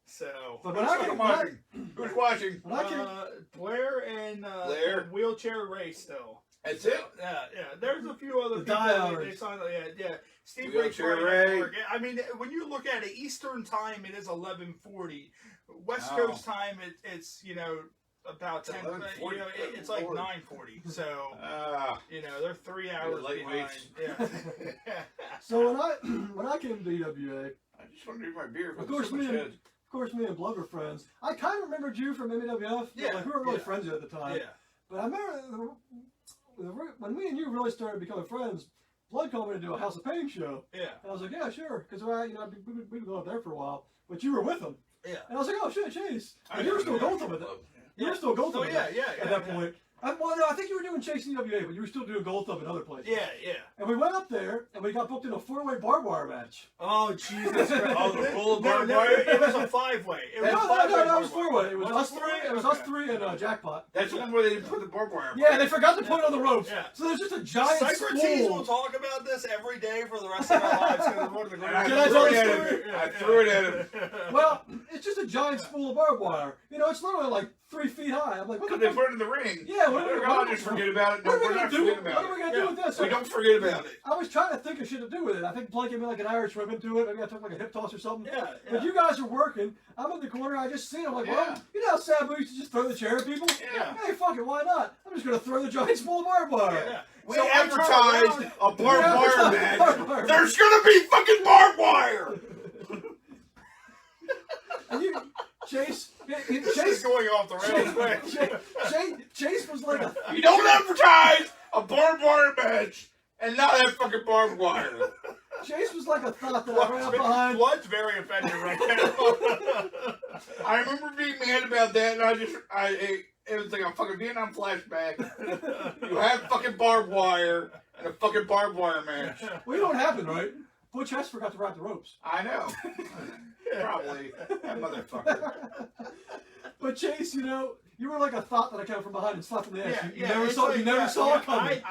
So But when I Who's came watching? Who's watching? when I came, Blair and Blair. Wheelchair Ray still. That's it. Yeah. There's a few other The people diehards. they signed. Yeah. Steve We got Rake's Ray. I mean, when you look at it, Eastern time it is 11:40. West Oh. Coast time it's about 10. 11:40. It's like Lord. 9:40. So Ah. they're 3 hours behind. lightweights. Yeah. So when I came to EWA, I just want to drink my beer. Of course, me and Blood were friends. I kind of remembered you from MEWF. Yeah, Like, we weren't really yeah. friends at the time. Yeah. But I remember when me and you really started becoming friends, Blood called me to do a House of Pain show. Yeah. And I was like, yeah, sure. Because we've been going up there for a while. But you were with them. Yeah. And I was like, oh, shit, Chase. And you were still Gold at that. You were still Gold Oh, at yeah. that point. Well, no, I think you were doing Chase in EWA, but you were still doing Gold Thumb in other places. Yeah. And we went up there, and we got booked in a 4-way barbed wire match. Oh, Jesus Christ. Oh, the full No, barbed wire? it was a 5-way. It was No, a 5-way that was barbed 4-way. It was Was us it three. 4-way? It was Okay. us three and Jackpot. That's the one where they didn't put the barbed wire. Yeah, they forgot to put it on the ropes. Yeah. So there's just a giant Socrates will spool. talk about this every day for the rest of our lives because it's one of the And I greatest. Can I threw tell it the at story? him. I threw it at him. Well, it's just a giant spool of barbed wire. It's literally like 3 feet high. I'm like, what Because the they fuck? put it in the ring. Yeah, what are we I'll gonna just forget about it. No, What are we we're gonna not do? forgetting What about are we it. gonna do with this? We don't forget about it. I was trying to think of shit to do with it. I think Blake gave me like an Irish whip into it. Maybe I took like a hip toss or something. Yeah. But you guys are working. I'm in the corner. I just see it. I'm like, well, Yeah. you know how Sabu used to just throw the chair at people? Yeah. Hey, fuck it. Why not? I'm just going to throw the giant spool of barbed wire. Yeah. We So I turn advertised around- a barbed wire barbed match. wire. There's gonna be fucking barbed wire. And you, Chase, This is going off the rails quick. Chase was like a... You don't advertise a barbed wire match and not have fucking barbed wire. Chase was like a thought that I ran up behind. Blood's very offended right now. I remember being mad about that, and it was like a fucking Vietnam flashback. You have fucking barbed wire and a fucking barbed wire match. Well, you know what happened, right? Butch Hess forgot to wrap the ropes. I know. Probably. That motherfucker. But Chase, you were like a thought that I came from behind and slapped in the ass. You Yeah, never it's saw. like- You never yeah, saw yeah, it coming.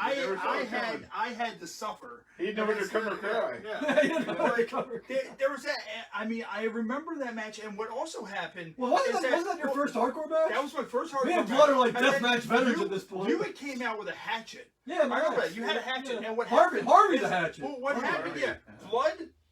I had to suffer. He never did come or cry. Yeah. You never Like, covered. there was that. I mean, I remember that match, and what also happened. Well, wasn't is that your first hardcore match? That was my first hardcore. Me and match. Blood are like And then deathmatch veterans you- at this point. You had came out with a hatchet. Yeah, I remember that. You had a hatchet, and what happened? Harvey's is- a hatchet. Well, what happened? Yeah,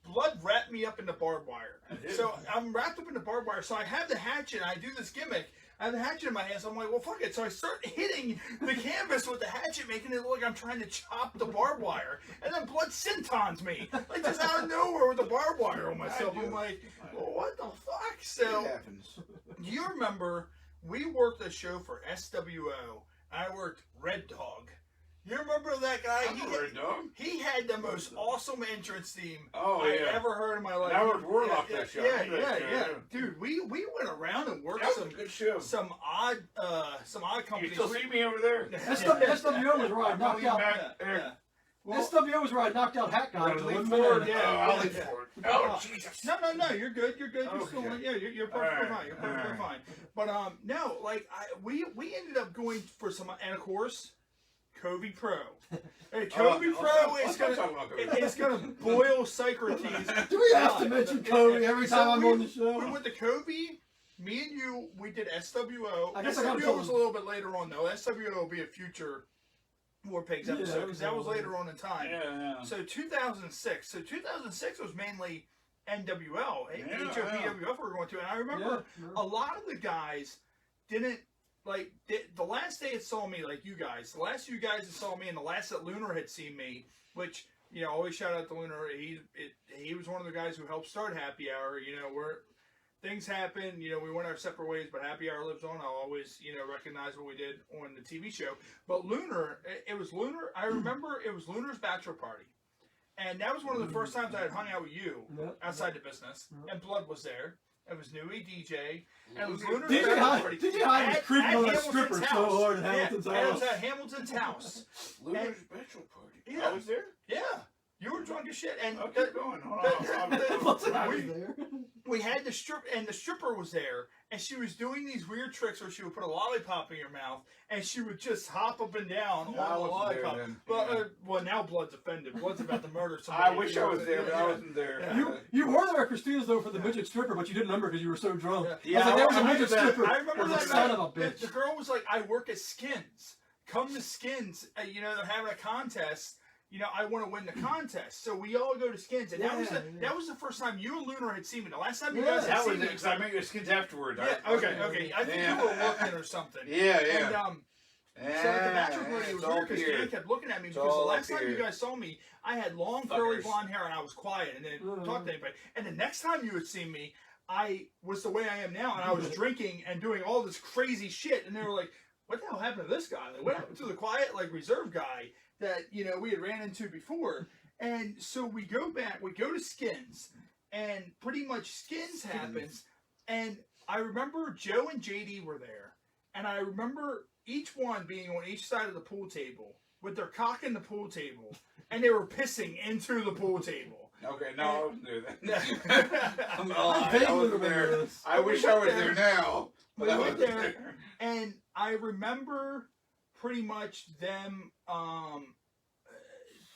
blood wrapped me up in the barbed wire. So I'm wrapped up in the barbed wire. So I have the hatchet. And I do this gimmick. I have the hatchet in my hand. So I'm like, well, fuck it. So I start hitting the canvas with the hatchet, making it look like I'm trying to chop the barbed wire. And then Blood sentons me, like just out of nowhere with the barbed wire on myself. I'm like, well, what the fuck? So It happens. you remember we worked a show for SWO. I worked Red Dog. You remember that guy? I'm a Red Dog. He had the most awesome entrance theme Oh, I've yeah. ever heard in my life. And I worked Warlock that show. I Yeah, remember that show, yeah. yeah. Dude, we went around and worked That was a good show. some odd You companies. still see me over there? SWO was where I knocked Going out. back there. SWO was where I knocked out Hat Guy. Gotta with lean one forward. man. Yeah. Oh, I'll lean forward. Oh, Jesus. No, you're good. You're good. You're still, Okay. yeah, you're perfectly All right. fine. You're perfectly All fine. But no, like we ended up going for some, and of course, Covey Pro. Hey, Covey Pro is gonna boil Socrates. Do we have to mention Cody every time I'm on the We show? went to Covey. Me and you, we did SWO. I guess I gotta SWO tell was a them. little bit later on, though. SWO will be a future Warpigs Yeah, episode because that was later. later on in time. Yeah. So 2006. So 2006 was mainly NWL, Yeah, HOPWF we were going to. And I remember a lot of the guys didn't, like, the last they had saw me, like you guys, the last you guys that saw me and the last that Lunar had seen me, which, always shout out to Lunar. He was one of the guys who helped start Happy Hour, where things happen, we went our separate ways, but Happy Hour lives on. I'll always, recognize what we did on the TV show. But Lunar, it was Lunar, I remember it was Lunar's bachelor party. And that was one of the first times I had hung out with you outside the business. And Blood was there. It was Newey, DJ, and it was Lunar's bachelor party. DJ Hyde was creeping on that stripper Hamilton's so house. hard in Hamilton's And it house. was at Hamilton's house. Luna's bachelor party. Yeah. I was there? Yeah. You were drunk as shit. And I'll keep going. Hold on. I was there. we had the stripper was there, and she was doing these weird tricks where she would put a lollipop in your mouth, and she would just hop up and down I on the wasn't there lollipop. then. But Yeah. well, now Blood's offended. Blood's about to murder somebody. I wish I was there, but I wasn't there. Yeah. You were there at Christina's though for the midget stripper, but you didn't remember because you were so drunk. Yeah. I was like, there was a I midget remember that. stripper. I remember That was that a son night, of a bitch. the girl was like, "I work at Skins." come to Skins, you know, they're having a contest. You know, I want to win the contest, so we all go to Skins, and that was the first time you and Lunar had seen me. The last time you guys had seen me, because I made your Skins afterwards. Yeah, okay. I think you were working or something. Yeah. And, so at the match party, it was weird because Dan kept looking at me because the last time you guys saw me, I had long curly blonde hair and I was quiet and didn't talk to anybody. And the next time you had seen me, I was the way I am now, and I was drinking and doing all this crazy shit, and they were like, "What the hell happened to this guy? Like, what happened to the quiet, like, reserve guy that, you know, we had ran into before?" And so we go back, we go to Skins, and pretty much Skins happens, and I remember Joe and JD were there, and I remember each one being on each side of the pool table with their cock in the pool table, and they were pissing into the pool table. Okay, no, I wasn't there then. I was there. I wish I was there now. We went there, and I remember pretty much them.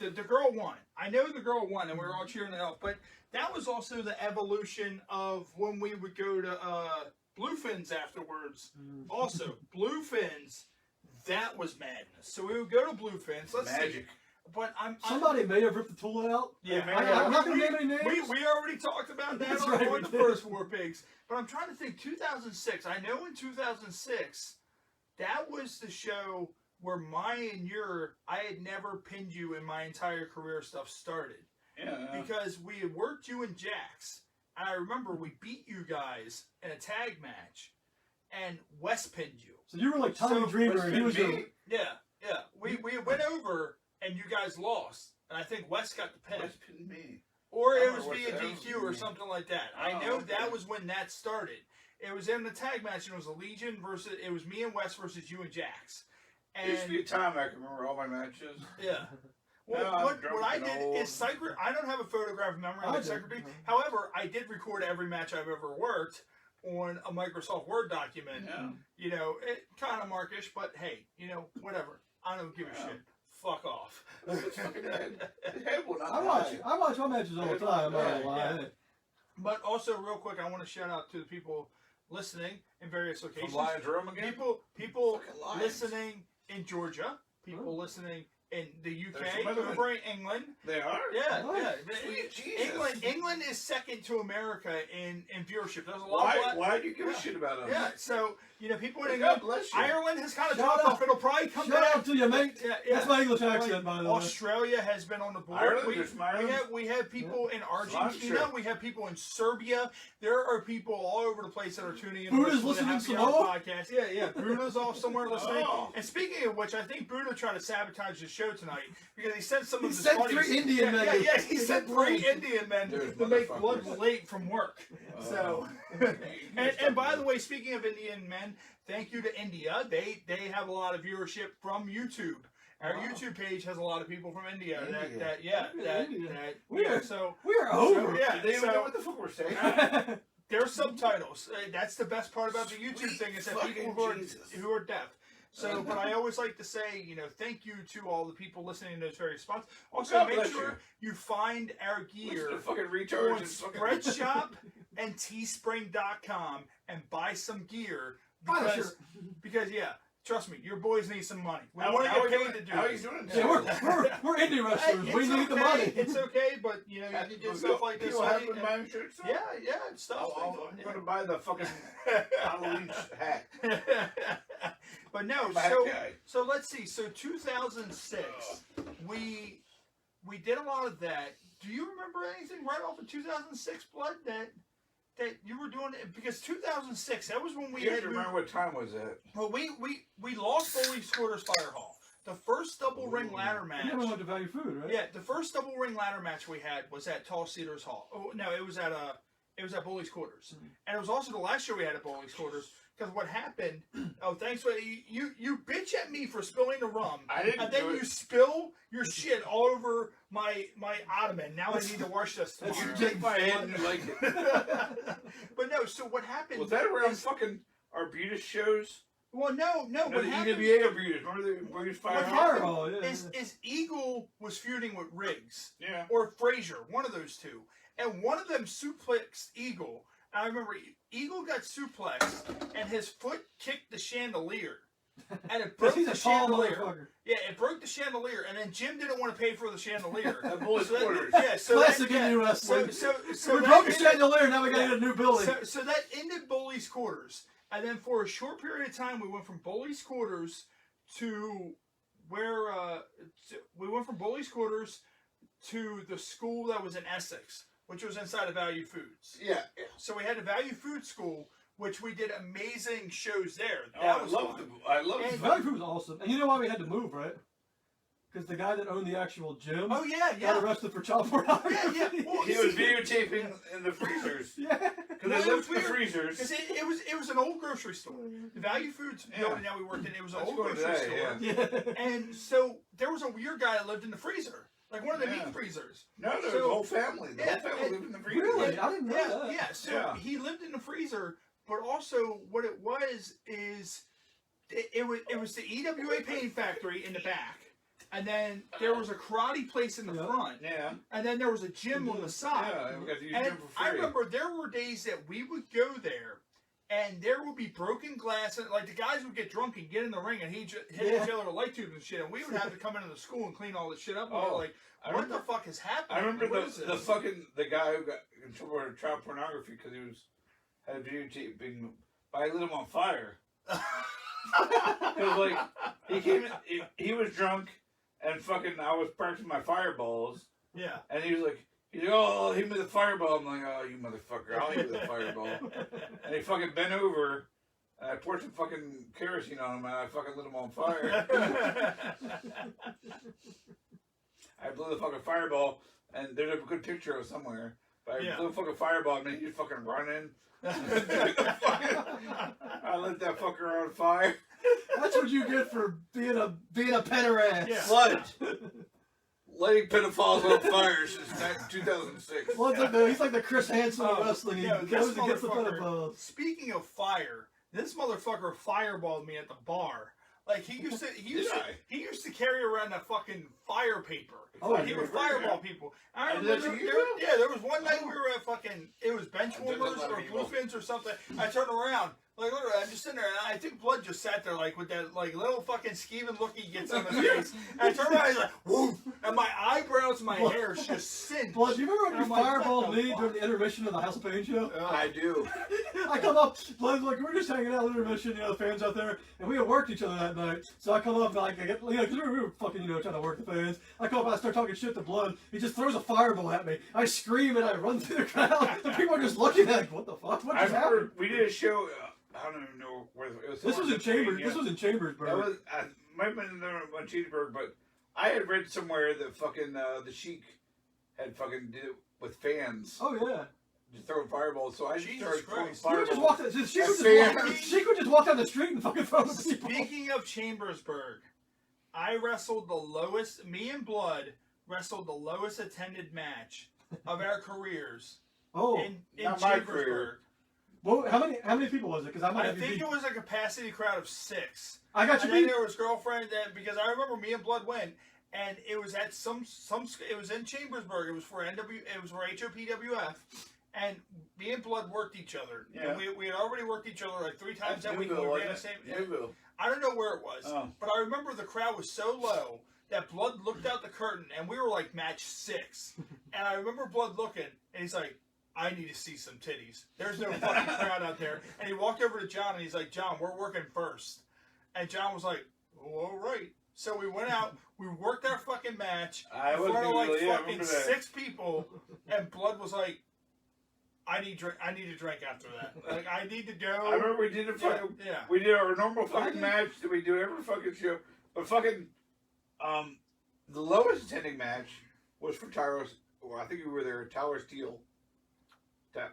The girl won. I know the girl won, and we were all cheering it up. But that was also the evolution of when we would go to Bluefins afterwards. Also, Bluefins, that was madness. So we would go to Bluefins. Let's Magic. see. But Somebody may have ripped the tool out. Yeah, I'm not going to name any names. We already talked about that on the first Warpigs. But I'm trying to think, 2006. I know in 2006, that was the show where I had never pinned you in my entire career stuff started. Yeah. Because we had worked you and Jax. And I remember we beat you guys in a tag match. And Wes pinned you. So you were like Tommy Dreamer, and he was your... Yeah. We went over, and you guys lost. And I think Wes got the pin. Wes pinned me. Or it was via DQ or something like that. I know that was when that started. It was in the tag match, and it was a Legion versus... It was me and Wes versus you and Jax. And, there used to be a time I can remember all my matches. Yeah. Well, what I did is Cycler. I don't have a photographic memory like Cycler did. However, I did record every match I've ever worked on a Microsoft Word document. Yeah. You know, it kind of markish, but hey, you know, whatever. I don't give a shit. Fuck off. I watch my matches all the time. Yeah. But also, real quick, I want to shout out to the people listening in various locations. From Lions Room again? People listening in Georgia. People listening in the UK, over in England. They are? Yeah, yeah. Jesus. England is second to America in viewership. There's a lot of why do you give a shit about them? Yeah, so, you know, people in God England, bless you. Ireland has kind of dropped off. It'll probably come back. Shout out to you, mate. Yeah. That's my English accent, by the way. Australia has been on the board. We have people in Argentina. We have people in Serbia. There are people all over the place that are tuning in. Buddha's listening to the podcast. Yeah. Buddha's off somewhere listening. And speaking of which, I think Buddha tried to sabotage the show tonight because he sent some of his buddies. He sent 3 Indian men. Yeah, he sent 3 Indian men to make blood late from work. So, and by the way, speaking of Indian men, thank you to India. They have a lot of viewership from YouTube. Our YouTube page has a lot of people from India. We are over. They don't know what the fuck we're saying. There's subtitles. That's the best part about the YouTube thing is that people who are deaf. So, but I always like to say, you know, thank you to all the people listening to those various spots. Also, make sure you find our gear on Spreadshop and Teespring.com and buy some gear because yeah, trust me, your boys need some money. We want to get paid to do How are this. you doing? Yeah, we're indie wrestlers. We need the money. It's okay, but you know, you can get stuff like this. Yeah, stuff. I'm going to buy the fucking Halloween hat. But no, so let's see. So 2006, we did a lot of that. Do you remember anything right off of 2006, Blood, that you were doing? Because 2006, that was when we had. Remember what time was that? Well, we lost Bowling Squatters Fire Hall. The first double ring ladder match. You never went to Value Food, right? Yeah, the first double ring ladder match we had was at Tall Cedars Hall. Oh no, it was at Bowley's Quarters, and it was also the last show we had at Bowley's Quarters. Because what happened? Oh, thanks for you bitch at me for spilling the rum, and then you spill your shit all over my ottoman. Now I need to wash this tomorrow. You take my hand and you like it. But no, so what happened? Was that around fucking Arbutus shows? Well, no. What happened? EWA Arbutus. Remember the Arbutus Fire Hall? Is Eagle was feuding with Riggs, or Frazier, one of those two, and one of them suplexed Eagle. I remember Eagle got suplexed, and his foot kicked the chandelier. and it broke He's the a tall chandelier. motherfucker. Yeah, it broke the chandelier, and then Jim didn't want to pay for the chandelier. That bully's So that- quarters. yeah, so Classic that, indie wrestling. So we that broke the ended- chandelier, now we gotta get a new building. So that ended Bully's quarters, and then for a short period of time, we went from Bully's quarters to where we went from Bully's quarters to the school that was in Essex, which was inside of Value Foods. Yeah. So we had the Value Food School, which we did amazing shows there. Oh, That was fun. I love And the Value Food was awesome. And you know why we had to move, right? Because the guy that owned the actual gym Oh yeah, got yeah. arrested for child pornography. Yeah. Well, He was videotaping in the freezers. Yeah. Because Well, they it lived was in the weird, freezers. Because it was an old grocery store. The Value Foods building that we worked in, it was an Let's old go grocery today, store. Yeah. And so there was a weird guy that lived in the freezer, like one of the Yeah. meat freezers. No, there was So- the whole family. The Yeah, whole family and- lived in the freezer. Really? I didn't know Yeah, that. yeah. So Yeah. he lived in the freezer, but also what it was is it was the EWA paint factory in the back, and then there was a karate place in the Yeah. front, Yeah. and then there was a gym on the side. Yeah, we got to use And them for free. I remember there were days that we would go there, and there would be broken glass, and like the guys would get drunk and get in the ring, and hit Yeah. each other with light tubes and shit, and we would have to come into the school and clean all this shit up. And we're Oh, like, I what remember- the fuck is happening? I remember What is the this? guy who got in trouble for child pornography because he had videotaping, but I lit him on fire. Because like he came in, he was drunk, and fucking I was practicing my fireballs, Yeah. and he's like, oh, hit me with the fireball. I'm like, oh, you motherfucker, I'll hit you with the fireball. And he fucking bent over, and I poured some fucking kerosene on him, and I fucking lit him on fire. I blew the fucking fireball, and there's a good picture of it somewhere. But I blew a fucking fireball, and he's fucking running. I lit that fucker on fire. That's what you get for being a pederast. Yeah. Flood. Lighting pedophiles on fire since 2006. Well, he's like the Chris Hansen of wrestling. He yeah, goes this against the motherfucker- pedophiles. Speaking of fire, this motherfucker fireballed me at the bar. Like he used to carry around that fucking fire paper. Oh, He would fireball people. I And remember that's you? there was one night we were at fucking, it was bench There's a warmers lot of or people. bluefins or something. I turned around, like literally, I'm just sitting there, and I think Blood just sat there like with that like little fucking skeeving look he gets on his face. And I turned around, he's like, woof, and my eyebrows, my hair just singed. Blood, do you remember when And you I'm like, fireballed what the me fuck? during the intermission of the House of Pain show? I do. I come up, Blood's like, we're just hanging out in intermission, the fans out there, and we had worked each other that night. So I come up, like, I get, because we were fucking, trying to work the fans. I come up, I start talking shit to Blood. He just throws a fireball at me. I scream and I run through the crowd. The people are just looking at like, what the fuck? What I just happened? remember we did a show. I don't even know where it was. This was in Chambers. This was in Chambersburg. That was might have been in Cheeseburg, but I had read somewhere that fucking the Sheik had fucking did it with fans, Oh yeah. just throwing fireballs. So I just Jesus started throwing Christ. She would just fireballs. walk. She could just walk down the street and fucking throw the people. Speaking of Chambersburg, I wrestled the lowest. Me and Blood wrestled the lowest attended match of our careers Oh, in not my Chambersburg. career. well, how many people was it? Because I might I have think beat. it was a capacity crowd of 6. I got you And then beat. there was girlfriend that because I remember me and Blood went, and it was at some it was in Chambersburg. It was for It was for HOPWF, and me and Blood worked each other. Yeah. And we had already worked each other like 3 times That's that week. Newville, We ran wasn't the same. it? Newville. I don't know where it was, Oh. but I remember the crowd was so low that Blood looked out the curtain, and we were like match 6. And I remember Blood looking, and he's like, I need to see some titties. There's no fucking crowd out there. And he walked over to John, and he's like, John, we're working first. And John was like, oh, all right. So we went out, we worked our fucking match I in was front of like really, yeah, I fucking remember that. 6 people, and Blood was like, I need a drink after that. Like, I need to go. I remember we did a Yeah, fucking. yeah. We did our normal fucking did- match that we do every fucking show, but fucking, the lowest attending match was for Tyler's. Well, I think we were there. Tyler Steele.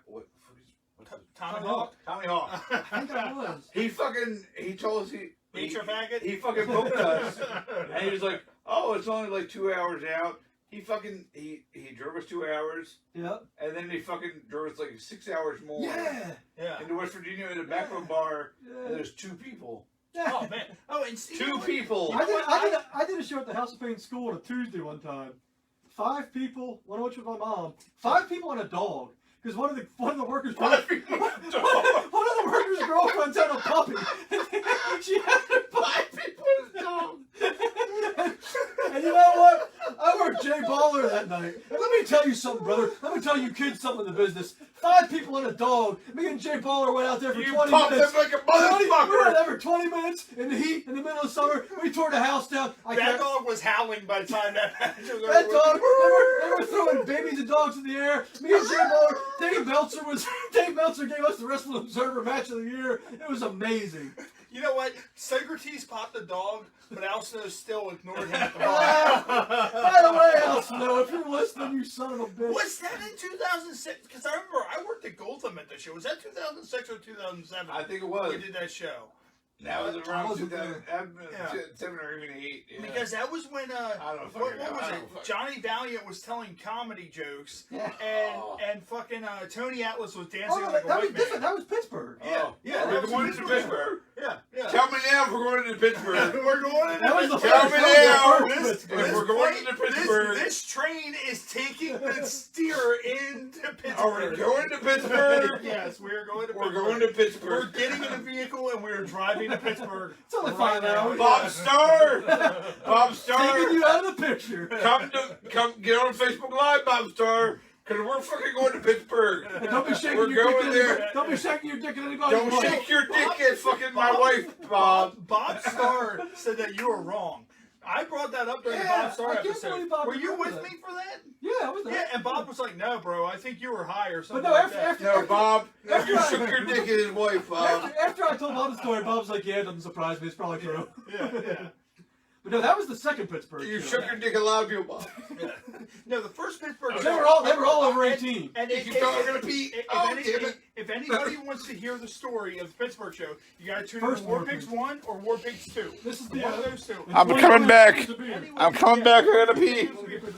What's his- Tommy Hawk. Tommy Hawk. I think I was. He told us Nature faggot. he fucking booked us, and he was like, "Oh, it's only like 2 hours out." He drove us 2 hours, Yep. and then he fucking drove us like 6 hours more Yeah. Yeah. into West Virginia in the back of a bar, and Yeah. there's 2 people. Oh man. Oh, and see, 2 people. I did a show at the House of Pain School on a Tuesday one time. 5 people, one of which was my mom. 5 people and a dog. Because one of the workers' One of the one of the workers' girlfriends had a puppy. She had a puppy. tell you kids something in the business. 5 people and a dog. Me and Jay Baller went out there for You 20 pumped minutes. them like a 20 we were motherfucker. there for 20 minutes in the heat, in the middle of summer. We tore the house down. That dog was howling by the time that match was over. That dog, they were throwing babies and dogs in the air. Me and Jay Baller, Dave Meltzer gave us the Wrestling Observer Match of the Year. It was amazing. You know what? Socrates popped the dog, but Al Snow still ignored him at the bar. By the way, Al Snow, if you're listening, you son of a bitch. Was that in 2006? Because I remember I worked at Gotham at the show. Was that 2006 or 2007? I think it was. We did that show. That was around wasn't 2007 or even 8. Yeah. Because that was when I don't what fucking know. was I it? don't fucking- Johnny Valiant was telling comedy jokes, Yeah. and fucking Tony Atlas was dancing Oh, like a that was white different. man. That was Pittsburgh. Yeah, yeah, We're that going was to Pittsburgh. Yeah, yeah. Tell me now if we're going to Pittsburgh. We're going into That was the Tell first. me that now. was the first This, Pittsburgh. If we're going to Pittsburgh. This train is taking the steer into Pittsburgh. Are we going to Pittsburgh? Yes, we are going to We're Pittsburgh. going to We're Pittsburgh. getting in a vehicle and we're driving to Pittsburgh. It's only Right 5 now. hours. Bob Starr. Bob Starr. Taking you out of the picture. Come get on Facebook Live, Bob Starr. Because we're fucking going to Pittsburgh. And don't be shaking We're your dick going at there. anybody. Don't be shaking your dick at anybody. Don't shake your dick at fucking my wife, Bob. Bob Starr said that you were wrong. I brought that up during the Yeah, Bob Starr I can't episode. believe Bob Were you remembered with that. me for that? Yeah, I was there. Yeah, and Bob was like, "No, bro, I think you were high or But something." no, like after that. No, Bob. After You I- shook your dick at his wife, Bob. After I told Bob the story, Bob's like, "Yeah, it doesn't surprise me. It's probably true." Yeah, yeah. But no, that was the second Pittsburgh. You show. shook your dick at a lot of people, Bob. No, the first Pittsburgh. They were all over 18. And You thought we were gonna be? Oh, damn it! if anybody wants to hear the story of the Pittsburgh show, you got to tune in to First Warpigs 1 or Warpigs 2. This is the One of those two. I'm coming back. I'm coming back. I gotta pee.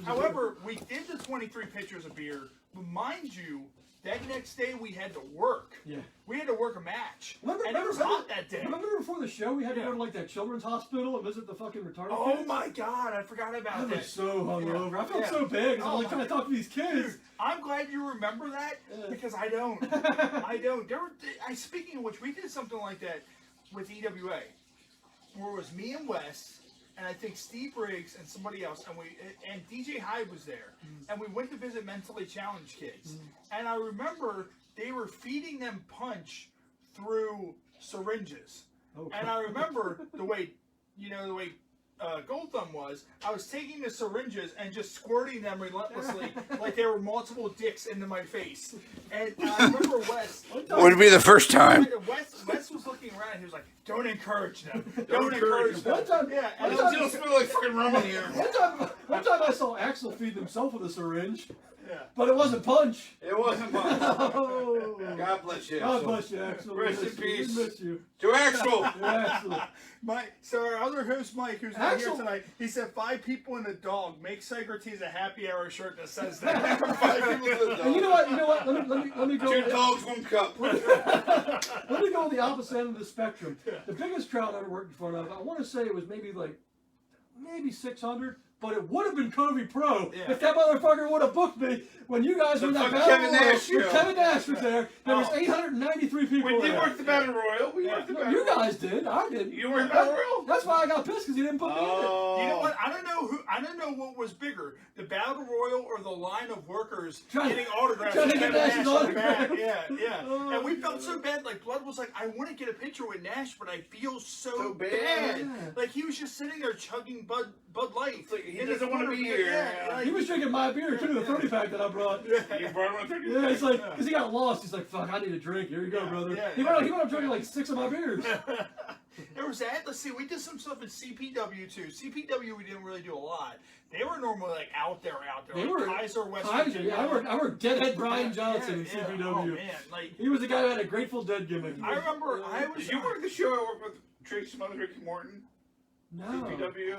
However, we did the 23 pitchers of beer, but mind you, that next day we had to work. Yeah. We had to work a match. And it Remember, was hot that day. Remember before the show, we had to Yeah. go to like that children's hospital and visit the fucking retarded Oh kids? my god, I forgot I about was that. so hungover. I felt Yeah. so bad because Oh I'm like my trying to talk to these kids. Dude, I'm glad you remember that Yeah. because I don't. I don't. Speaking of which, we did something like that with EWA, where it was me and Wes, and I think Steve Briggs and somebody else, and DJ Hyde was there, and we went to visit mentally challenged kids, and I remember they were feeding them punch through syringes, Oh, and I remember the way Gold Thumb was, I was taking the syringes and just squirting them relentlessly like they were multiple dicks into my face. And I remember Wes. Would be the first time. Wes was looking around. He was like, "Don't encourage them. Don't Don't encourage them." One time, Yeah, one and time- It'll smell like fucking rum in here. one time I saw Axel feed himself with a syringe, yeah. but it wasn't punch. It wasn't much. Oh. God bless you. God bless you, Axel. Rest We in miss you. peace. We miss you. To Axel. Yeah, Axel. So our other host, Mike, who's not here Axel- tonight, he said 5 people and a dog. Make Socrates a happy hour shirt that says that. 5 people to the And you know dog. what? Let me go. 2 dogs, 1 cup. Let me go on the opposite end of the spectrum. The biggest crowd I ever worked in front of, I want to say it was maybe 600, but it would have been Covey Pro Yeah. if that motherfucker would have booked me when you guys were in that fucking battle Kevin royal. Nash When show. Kevin Nash was there. There was Oh. 893 people We did there. work the Battle Royal. We worked the No, Battle you Royal. guys did. I didn't. You were in Battle Royal? That's why I got pissed because he didn't put me in it. Oh. You know what? I don't know what was bigger, the battle royal or the line of workers Trying- getting autographs. trying to with get Kevin Nash's Nash in the back. autograph. Yeah, yeah. Oh, And we felt God. so bad. Like Blood was like, I want to get a picture with Nash, but I feel so So bad. bad. Yeah. Like he was just sitting there chugging Bud Light. It's like he in his doesn't wanna corner. be here. Yeah, like- He was drinking my beer too, the 30-pack that I brought. You brought him on 30 Yeah, it's like, because he got lost. He's like, fuck, I need a drink. Here you go, brother. yeah, he went up drinking like 6 of my beers. There was that. Let's see. We did some stuff in CPW too. CPW we didn't really do a lot. They were normally like out there. They like were Kaiser, West Kaiser, Virginia. yeah, I worked Deadhead Brian Johnson in Yeah, CPW. Oh man, like He was the guy who had a Grateful Dead gimmick. I remember, I was. Did you work the show I worked with Tracy Smothers, Ricky Morton? No. CPW?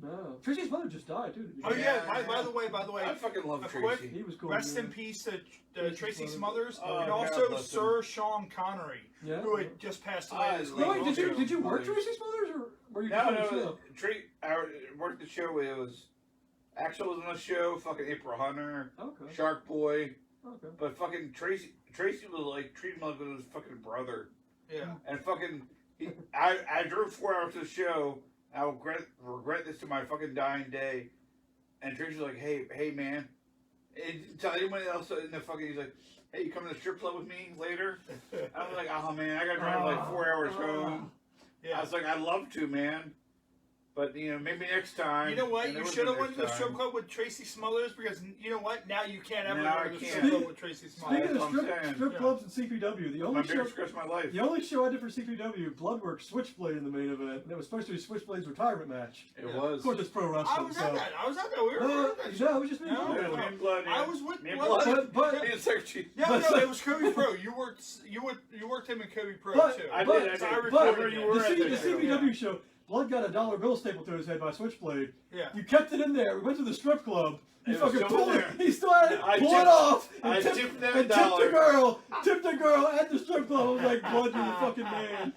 No. Tracy's mother just died, too. Oh yeah. By the way, I fucking love a Tracy. quick- He was cool. rest yeah. in peace to Tracy Smothers, Oh, and God also bless Sir Sean Connery, Yeah. who had just passed away. I this love No, week. wait, did you work Mother. Tracy Smothers, or were you No, just on the no, show? I worked the show. It was Axel was on the show. Fucking April Hunter, Okay. Shark Boy, Okay. but fucking Tracy was like treating him like his fucking brother, Yeah. and fucking I drove 4 hours to the show. I will regret this to my fucking dying day. And Tracy's like, hey man, And tell anybody else in the fucking, he's like, hey, you coming to the strip club with me later? I was like, oh man, I gotta drive like 4 hours home. Yeah. I was like, I'd love to, man. But, you know, maybe next time. You know what? And You there should have wasn't went to the next strip time. club with Tracy Smothers because you know what? Now you can't ever Now go to I the can't. strip club with Tracy Smothers. Speaking of That's what I'm saying. strip clubs and CPW, My biggest regret's my life. the only show I did for CPW, Bloodwork Switchblade in the main event, and it was supposed to be Switchblade's retirement match. It Yeah. was. Of course, it's pro I wrestling. was so. at that. I was at that. We were at that. No, it was just me. No, and Yeah, Blood. me and Blood, yeah. I was with Me and Blood. Blood. But- Me and Secretary. No, it was Kobe Pro. You worked him in Kobe Pro But- too. I but- did. I So I did. recorded Remember it. you were at the that show. CPW show, Blood got a $1 bill stapled to his head by Switchblade. Yeah. You kept it in there. We went to the strip club. He It was fucking still in pulled it. there. He still had it. I Pull tipped- it off. I And tipped that and $1. Tipped the girl at the strip club. I was like, Blood, you're the fucking man.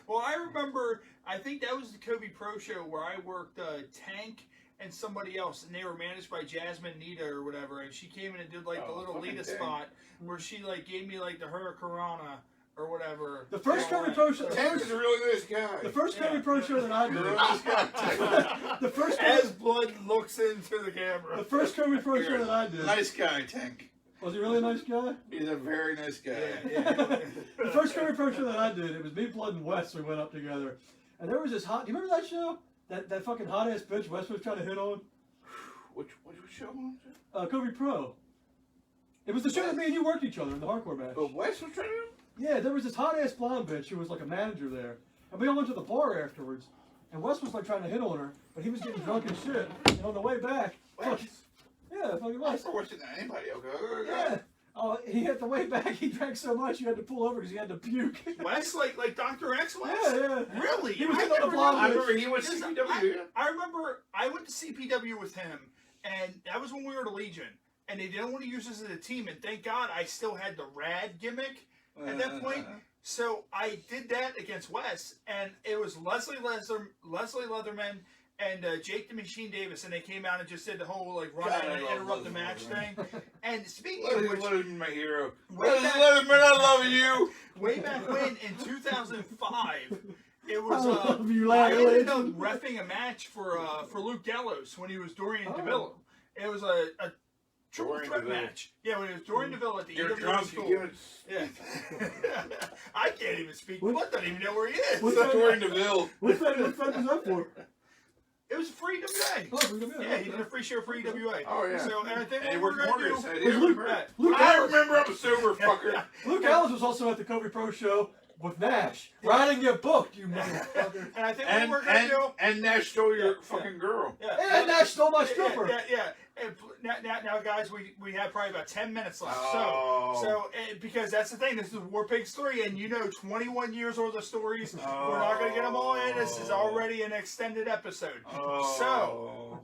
Well, I remember. I think that was the Kobe Pro show where I worked Tank and somebody else, and they were managed by Jasmine Nita or whatever. And she came in and did like the Oh, little fucking Lita Tank. spot where she like gave me like the Hurricanrana or whatever. The first Yeah. Kobe Pro show. Tank is a really nice guy. The first Kobe Yeah. Pro show that I You're a did. really nice guy. The first As Blood looks into the camera. The first Kobe Pro You're show that I did. Nice guy, Tank. Was he really a nice guy? He's a very nice guy. Yeah. The first Kobe Pro show that I did, it was me, Blood, and Wes. We went up together, and there was this hot. Do you remember that show? That fucking hot ass bitch Wes was trying to hit on. Which show was it? Kobe Pro. It was the show that me and you worked each other in the hardcore match. But Wes was trying to. Yeah, there was this hot ass blonde bitch who was like a manager there, and we all went to the bar afterwards. And Wes was like trying to hit on her, but he was getting drunk and shit. And on the way back, Wes. yeah, fucking I Wes. never watched it to anybody. Okay. Yeah. Oh, he had the way back. He drank so much you had to pull over because he had to puke. Wes, like Dr. X Wes? Yeah. Really? He was I in on the never blonde knew I that. remember he was Because CPW. I remember I went to CPW with him, and that was when we were at Legion, and they didn't want to use us as a team, and thank God I still had the rad gimmick at that point. So I did that against Wes, and it was Leslie Leatherman and Jake the Machine Davis, and they came out and just did the whole like run God, out I and love interrupt the Leslie match Leatherman. thing. And speaking of which, Letterman, my hero. Way back- Letterman, I love you. way back when in 2005. It I was love you, I Larry. ended up reffing a match for Luke Gallows when he was Dorian Oh. DeVille. It was a triple Dorian threat DeVille. match. Yeah, when it was Dorian DeVille at the You're EWG drunk. school. You Yeah. I can't even speak. What- Blood doesn't even know where he is. What's give Dorian DeVille. What fed was that for? It was a free EWA. Oh, Yeah, he did a free show for EWA. Oh, yeah. So, and I think And he what worked we're gonna Morgan's. do. I Was did Luke- remember. Luke I Allen- remember I'm a sober fucker. Luke Allen was also at the Kobe Pro show with Nash. Writing your book, you motherfucker. And I think And, what we're gonna do. and Nash stole your Yeah, fucking girl. And Nash stole my stripper. Yeah. And now, guys, we have probably about 10 minutes left. Oh. So because that's the thing, this is a Warpig story, and 21 years worth of stories. Oh. We're not going to get them all in. This is already an extended episode. Oh.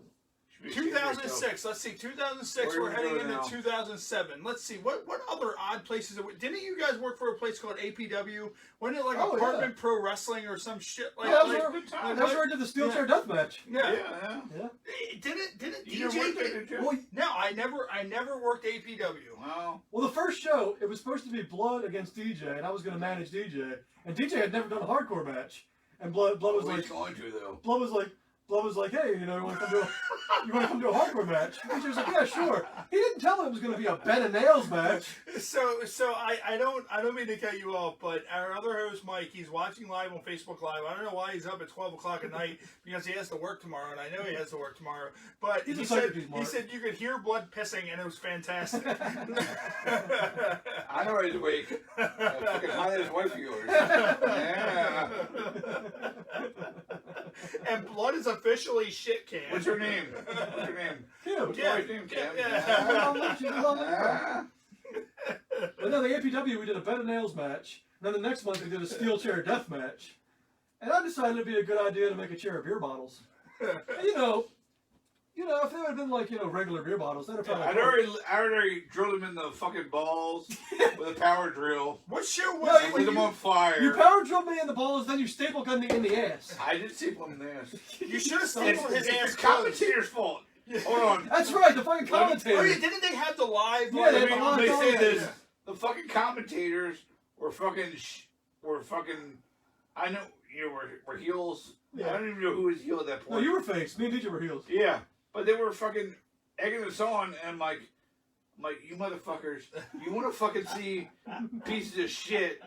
Should be ashamed of 2006. Let's see. 2006. Where We're are we heading going into now? 2007. Let's see. What other odd places? Didn't you guys work for a place called APW? Wasn't it like Oh, Apartment Pro Wrestling or some shit like Yeah, that? that Good time. That's where I did the steel chair death match. Yeah. Yeah. Yeah. Didn't You DJ? never worked there, did you? Well, No, I never worked APW. Wow. well, the first show, it was supposed to be Blood against DJ, and I was going to manage DJ. And DJ had never done a hardcore match. And Blood was What are like, you going to, though? Blood was like, hey, you want to come to a hardcore match? And she was like, yeah, sure. He didn't tell him it was going to be a bed and nails match. So I don't mean to cut you off, but our other host Mike, he's watching live on Facebook Live. I don't know why he's up at 12 o'clock at night because he has to work tomorrow, and I know he has to work tomorrow. But He's a he Socrates mark. said you could hear blood pissing, and it was fantastic. I know he's awake. Fucking hot as wife of yours. Yeah. And blood is officially shit can. What's her name? What's her name? Kim. What's Yeah. your wife's name, Kim? Yeah. She's a lovely girl. Ah. But no, the APW, we did a bed and nails match. And then the next month, we did a steel chair death match. And I decided it'd be a good idea to make a chair of beer bottles. And, if they had been like, regular beer bottles, that'd have probably I already drilled him in the fucking balls with a power drill. What show No, was it? you- Lit him on fire. You power drilled me in the balls, then you staple gunned me in the ass. I did staple him in the ass. You should have It's stapled his ass the closed. commentator's fault. Hold on. That's right, the fucking Oh, commentator. yeah, didn't they have the live? Yeah, they Let have me, a lot let me of say commentators. this. The fucking commentators were fucking, I know, were heels. Yeah. I don't even know who was heel at that No, point. you were face. Me and DJ were heels. Yeah, but they were fucking egging us on, and I'm like, I'm like, you motherfuckers, you want to fucking see pieces of shit?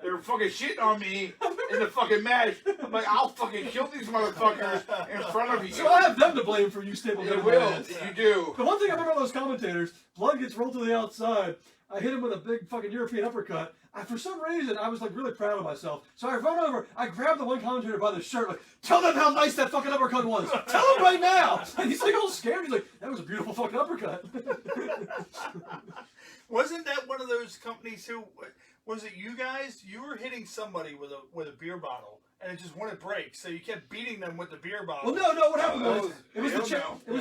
They're fucking shitting on me in the fucking match. I'm like, I'll fucking kill these motherfuckers in front of you. So I have them to blame for you stable. It will. You do. The one thing I remember about those commentators, Blood gets rolled to the outside. I hit him with a big fucking European uppercut. For some reason, I was like really proud of myself. So I run over, I grab the one commentator by the shirt, like, tell them how nice that fucking uppercut was. Tell them right now. And he's like all scared. He's like, that was a beautiful fucking uppercut. Wasn't that one of those companies who, was it you guys? You were hitting somebody with a beer bottle, and it just wouldn't break. So you kept beating them with the beer bottle. Well, no. What happened was it was the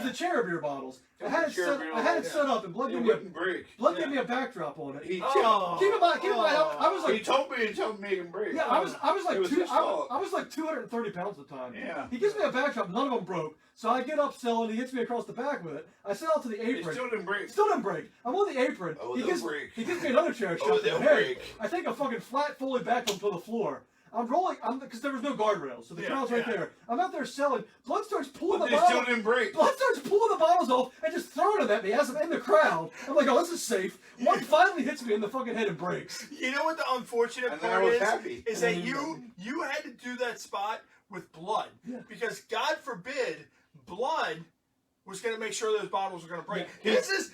the chair beer bottles. I had it set up, and Blood gave me a backdrop on it. Keep in mind, I was like. He told me to tell me make him break. Yeah, I was like 230 pounds at the time. Yeah. He gives me a backdrop, none of them broke. So I get up selling, he hits me across the back with it. I set out to the apron. It still didn't break. Still didn't break. I'm on the apron. Oh, he gives me another chair shot. Oh, they'll break. I take a fucking flat fully back to the floor. I'm rolling, because there was no guardrails, so the crowd's right there. I'm out there selling. Blood starts pulling the bottles. Still didn't break. Blood starts pulling the bottles off and just throwing them at me as I'm in the crowd. I'm like, oh, this is safe. One finally hits me in the fucking head and breaks. You know what the unfortunate part is that you had to do that spot with Blood. Yeah. Because God forbid, Blood was going to make sure those bottles were going to break. Yeah. This is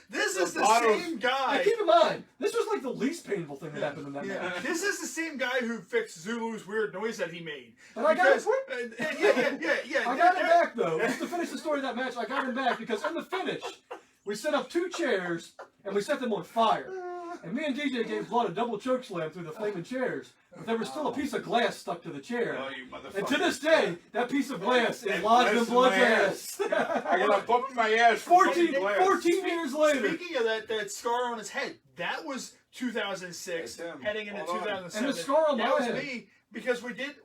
the same guy. And keep in mind, this was like the least painful thing that happened in that match. This is the same guy who fixed Zulu's weird noise that he made. But I got it. Yeah. I got him back though. Just to finish the story of that match, I got him back because in the finish, we set up 2 chairs and we set them on fire. And me and DJ gave Blood a double choke slam through the flaming chairs. But there was still a piece of glass stuck to the chair. Oh, you motherfucker. And to this day, that piece of glass is lodged in Blood's ass. I got a bump in my ass. 14 years later. Speaking of that scar on his head, that was 2006, heading into 2007. And the scar on my that was head. me because we did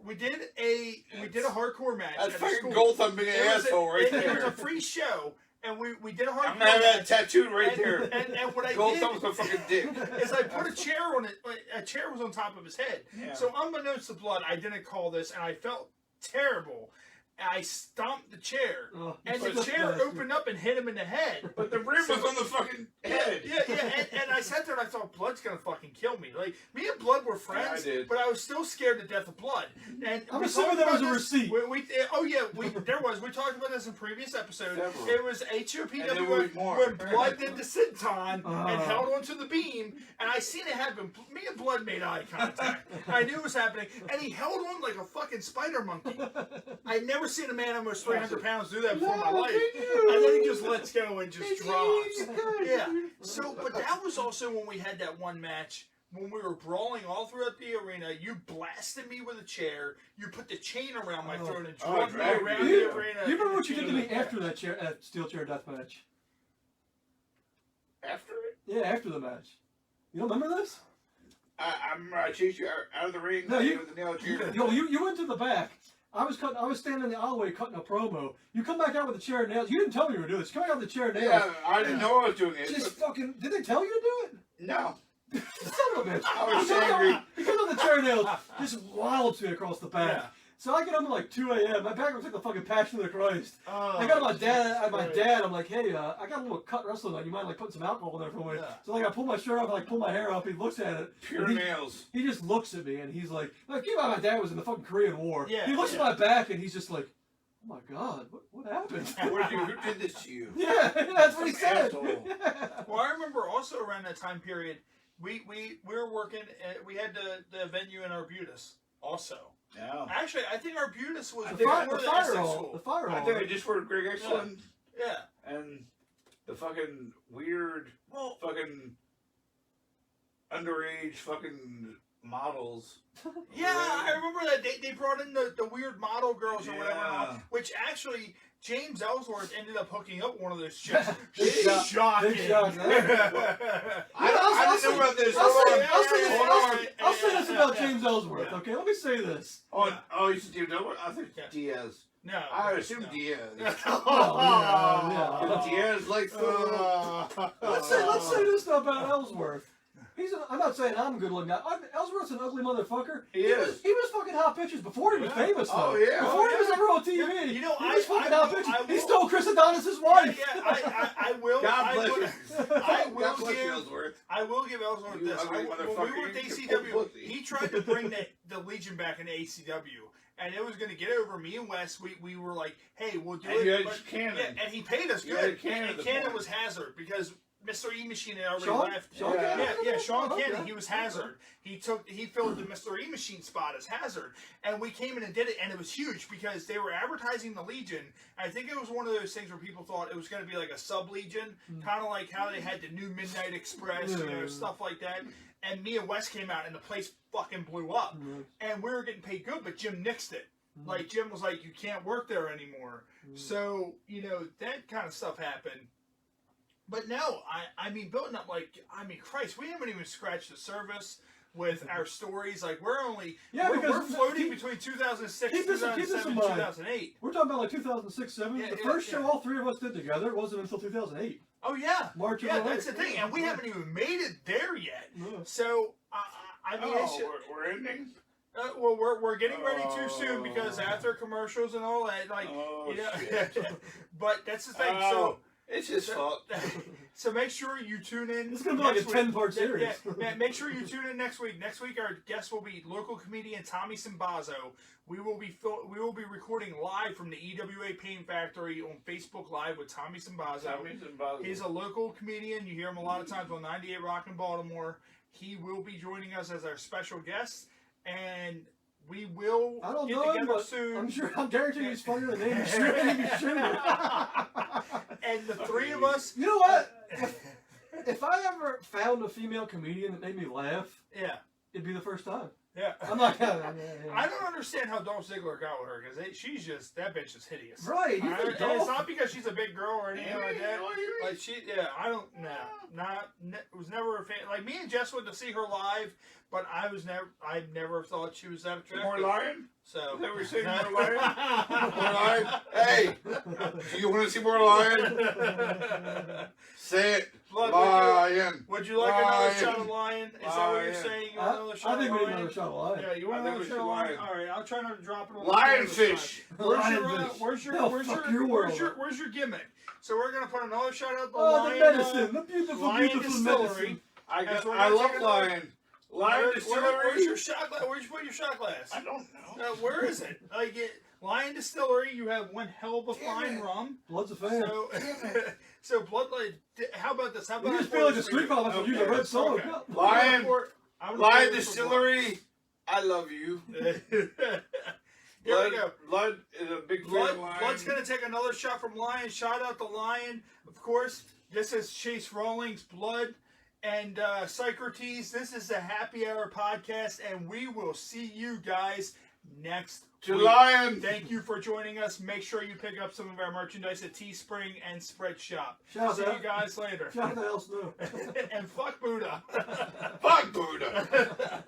a hardcore match. That's fucking gold on big asshole right there. It was a free show. And we did a hardcore. I'm gonna have that tattooed right there. And what I Gold did was a fucking dick. is I put a chair on it. A chair was on top of his head. Yeah. So unbeknownst to Blood, I didn't call this, and I felt terrible. I stomped the chair, and the chair opened up and hit him in the head. But the rim was on the fucking head. Yeah. And I sat there and I thought Blood's gonna fucking kill me. Like me and Blood were friends, but I was still scared to death of Blood. And I'm assuming there was a receipt. There was. We talked about this in previous episodes. It was HOPW when more. Blood did the senton and held onto the beam, and I seen it happen. Me and Blood made eye contact. I knew it was happening, and he held on like a fucking spider monkey. I'd never seen a man almost 300 pounds do that before in my life. And then he just lets go and just drops. Yeah. So, but that was also when we had that one match when we were brawling all throughout the arena. You blasted me with a chair. You put the chain around my throat and dragged me around the arena. You remember what you did to me after that steel chair death match? After it? Yeah, after the match. You don't remember this? I remember I chased you out of the ring. No, you went to the back. I was standing in the alleyway cutting a promo. You come back out with a chair and nails. You didn't tell me you were doing this. You come back out with a chair and nails. Yeah, I didn't know I was doing it. Just fucking. Did they tell you to do it? No. Son of a bitch. I was angry. He comes on the chair nails, just wilds me across the back. Yeah. So I get up at like 2 a.m. My back looks like the fucking Passion of the Christ. I got my dad. I'm like, hey, I got a little cut wrestling on. You mind like putting some alcohol in there for me? Yeah. So like I pull my shirt up, pull my hair up. He looks at it. Pure nails. He just looks at me and he's like keep in mind my dad was in the fucking Korean War. Yeah, he looks at my back and he's just like, oh my God, what happened? Who did this to you? Yeah, that's what he said. Well, I remember also around that time period, we were working. We had the venue in Arbutus also. Yeah. Actually, I think Arbutus was the fire hall. I think I just heard Greg Excellent. Yeah. And the fucking weird, fucking underage fucking models. Yeah, I remember that they brought in the weird model girls or whatever, which actually James Ellsworth ended up hooking up one of those chicks. Shocking. Big shock. I didn't know about this. I'll say this about James Ellsworth. Okay, let me say this. Oh, you said James Ellsworth? I think Diaz. No. I assume Diaz. Yeah. Diaz like Let's say this though about Ellsworth. I'm not saying I'm a good looking guy. Ellsworth's an ugly motherfucker. He is. He was fucking hot pictures before he was famous, though. Oh, yeah. Before he was ever on TV. You know, he was fucking hot pictures. He stole Chris Adonis' wife. Yeah, I will. God bless I much give Ellsworth. I will give Ellsworth You this. ugly When we motherfucker, were at you ACW, pussy. he tried to bring the Legion back into ACW. And it was going to get over me and Wes. We were like, hey, we'll do And it. you had but- Cannon. Yeah, and he paid us You good. had Cannon And at the Cannon point. was Hazard because Mr. E-Machine had already Sean? left. Sean Yeah. Cannon? Yeah, Sean Okay. Cannon, he was Hazard. He filled the Mr. E-Machine spot as Hazard. And we came in and did it, and it was huge because they were advertising the Legion. I think it was one of those things where people thought it was going to be like a sub-Legion, kind of like how they had the new Midnight Express, stuff like that. And me and Wes came out, and the place fucking blew up. And we were getting paid good, but Jim nixed it. Like, Jim was like, you can't work there anymore. So, that kind of stuff happened. But no, I mean, building up, Christ, we haven't even scratched the surface with our stories. Like, we're because floating between 2006 keep this in 2007, mind. 2008. We're talking about like 2006, 2007. Yeah, The yeah, first show all three of us did together wasn't until 2008. Oh, yeah. March of Yeah, 08. that's the thing. And we haven't even made it there yet. No. So, I mean, it's just, we're ending? well, we're getting ready too soon because after commercials and all that, Shit. But that's the thing. Oh, it's his fault. So make sure you tune in. This is gonna be like a next week. 10-part series. Yeah, make sure you tune in next week. Next week, our guest will be local comedian Tommy Simbazo. We will be recording live from the EWA Paint Factory on Facebook Live with Tommy Simbazo. He's a local comedian. You hear him a lot of times on 98 Rock in Baltimore. He will be joining us as our special guest, and we will I don't get know him, together but soon. I'm guaranteeing he's funnier than Amy Schumer. And the three of us, You know what? If I ever found a female comedian that made me laugh, yeah, it'd be the first time. yeah. I'm not kidding. I don't understand how Dolph Ziggler got with her because that bitch is hideous. Right. You think And Dolph? it's not because she's a big girl or anything like that. Like, Like I don't was never a fan. Like me and Jess went to see her live, but I never thought she was that attractive. more lion? So Is that what you're saying, more lion? More lion? Hey! Do you want to see more lion? Say it. Blood, Lion. would you like another Lion. shot of lion? Is that what you're Lion. saying? You want another I shot think of we need lion? another shot of lion. Yeah, you want I think another we shot should of lion? lion. All right, I'll try not to drop it on the floor this Lionfish. time. Where's Lionfish. where's your gimmick? So we're gonna put another shot out the Oh, lion. the medicine. The beautiful, Lion beautiful Distillery. medicine. I love lion. Lion Distillery. Where's your shot glass? Where'd you put your shot glass? I don't know. Where is it? Lion Distillery. You have one hell of a fine rum. Blood's a fan. So, so Bloodlight. How about this? How about You just feel like the street call would use a red solo. Okay. Lion. I'm Lion Distillery. I love you. Here we go. Blood is a big fan of lion. Blood's gonna take another shot from Lion. Shout out to Lion, of course. This is Chase Rawlings, Blood, and Socrates. This is the Happy Hour podcast, and we will see you guys next To week. lion. Thank you for joining us. Make sure you pick up some of our merchandise at Teespring and Spreadshop. Shout See out. you guys later. Shout out to El Snow. And fuck Buddha. Fuck Buddha.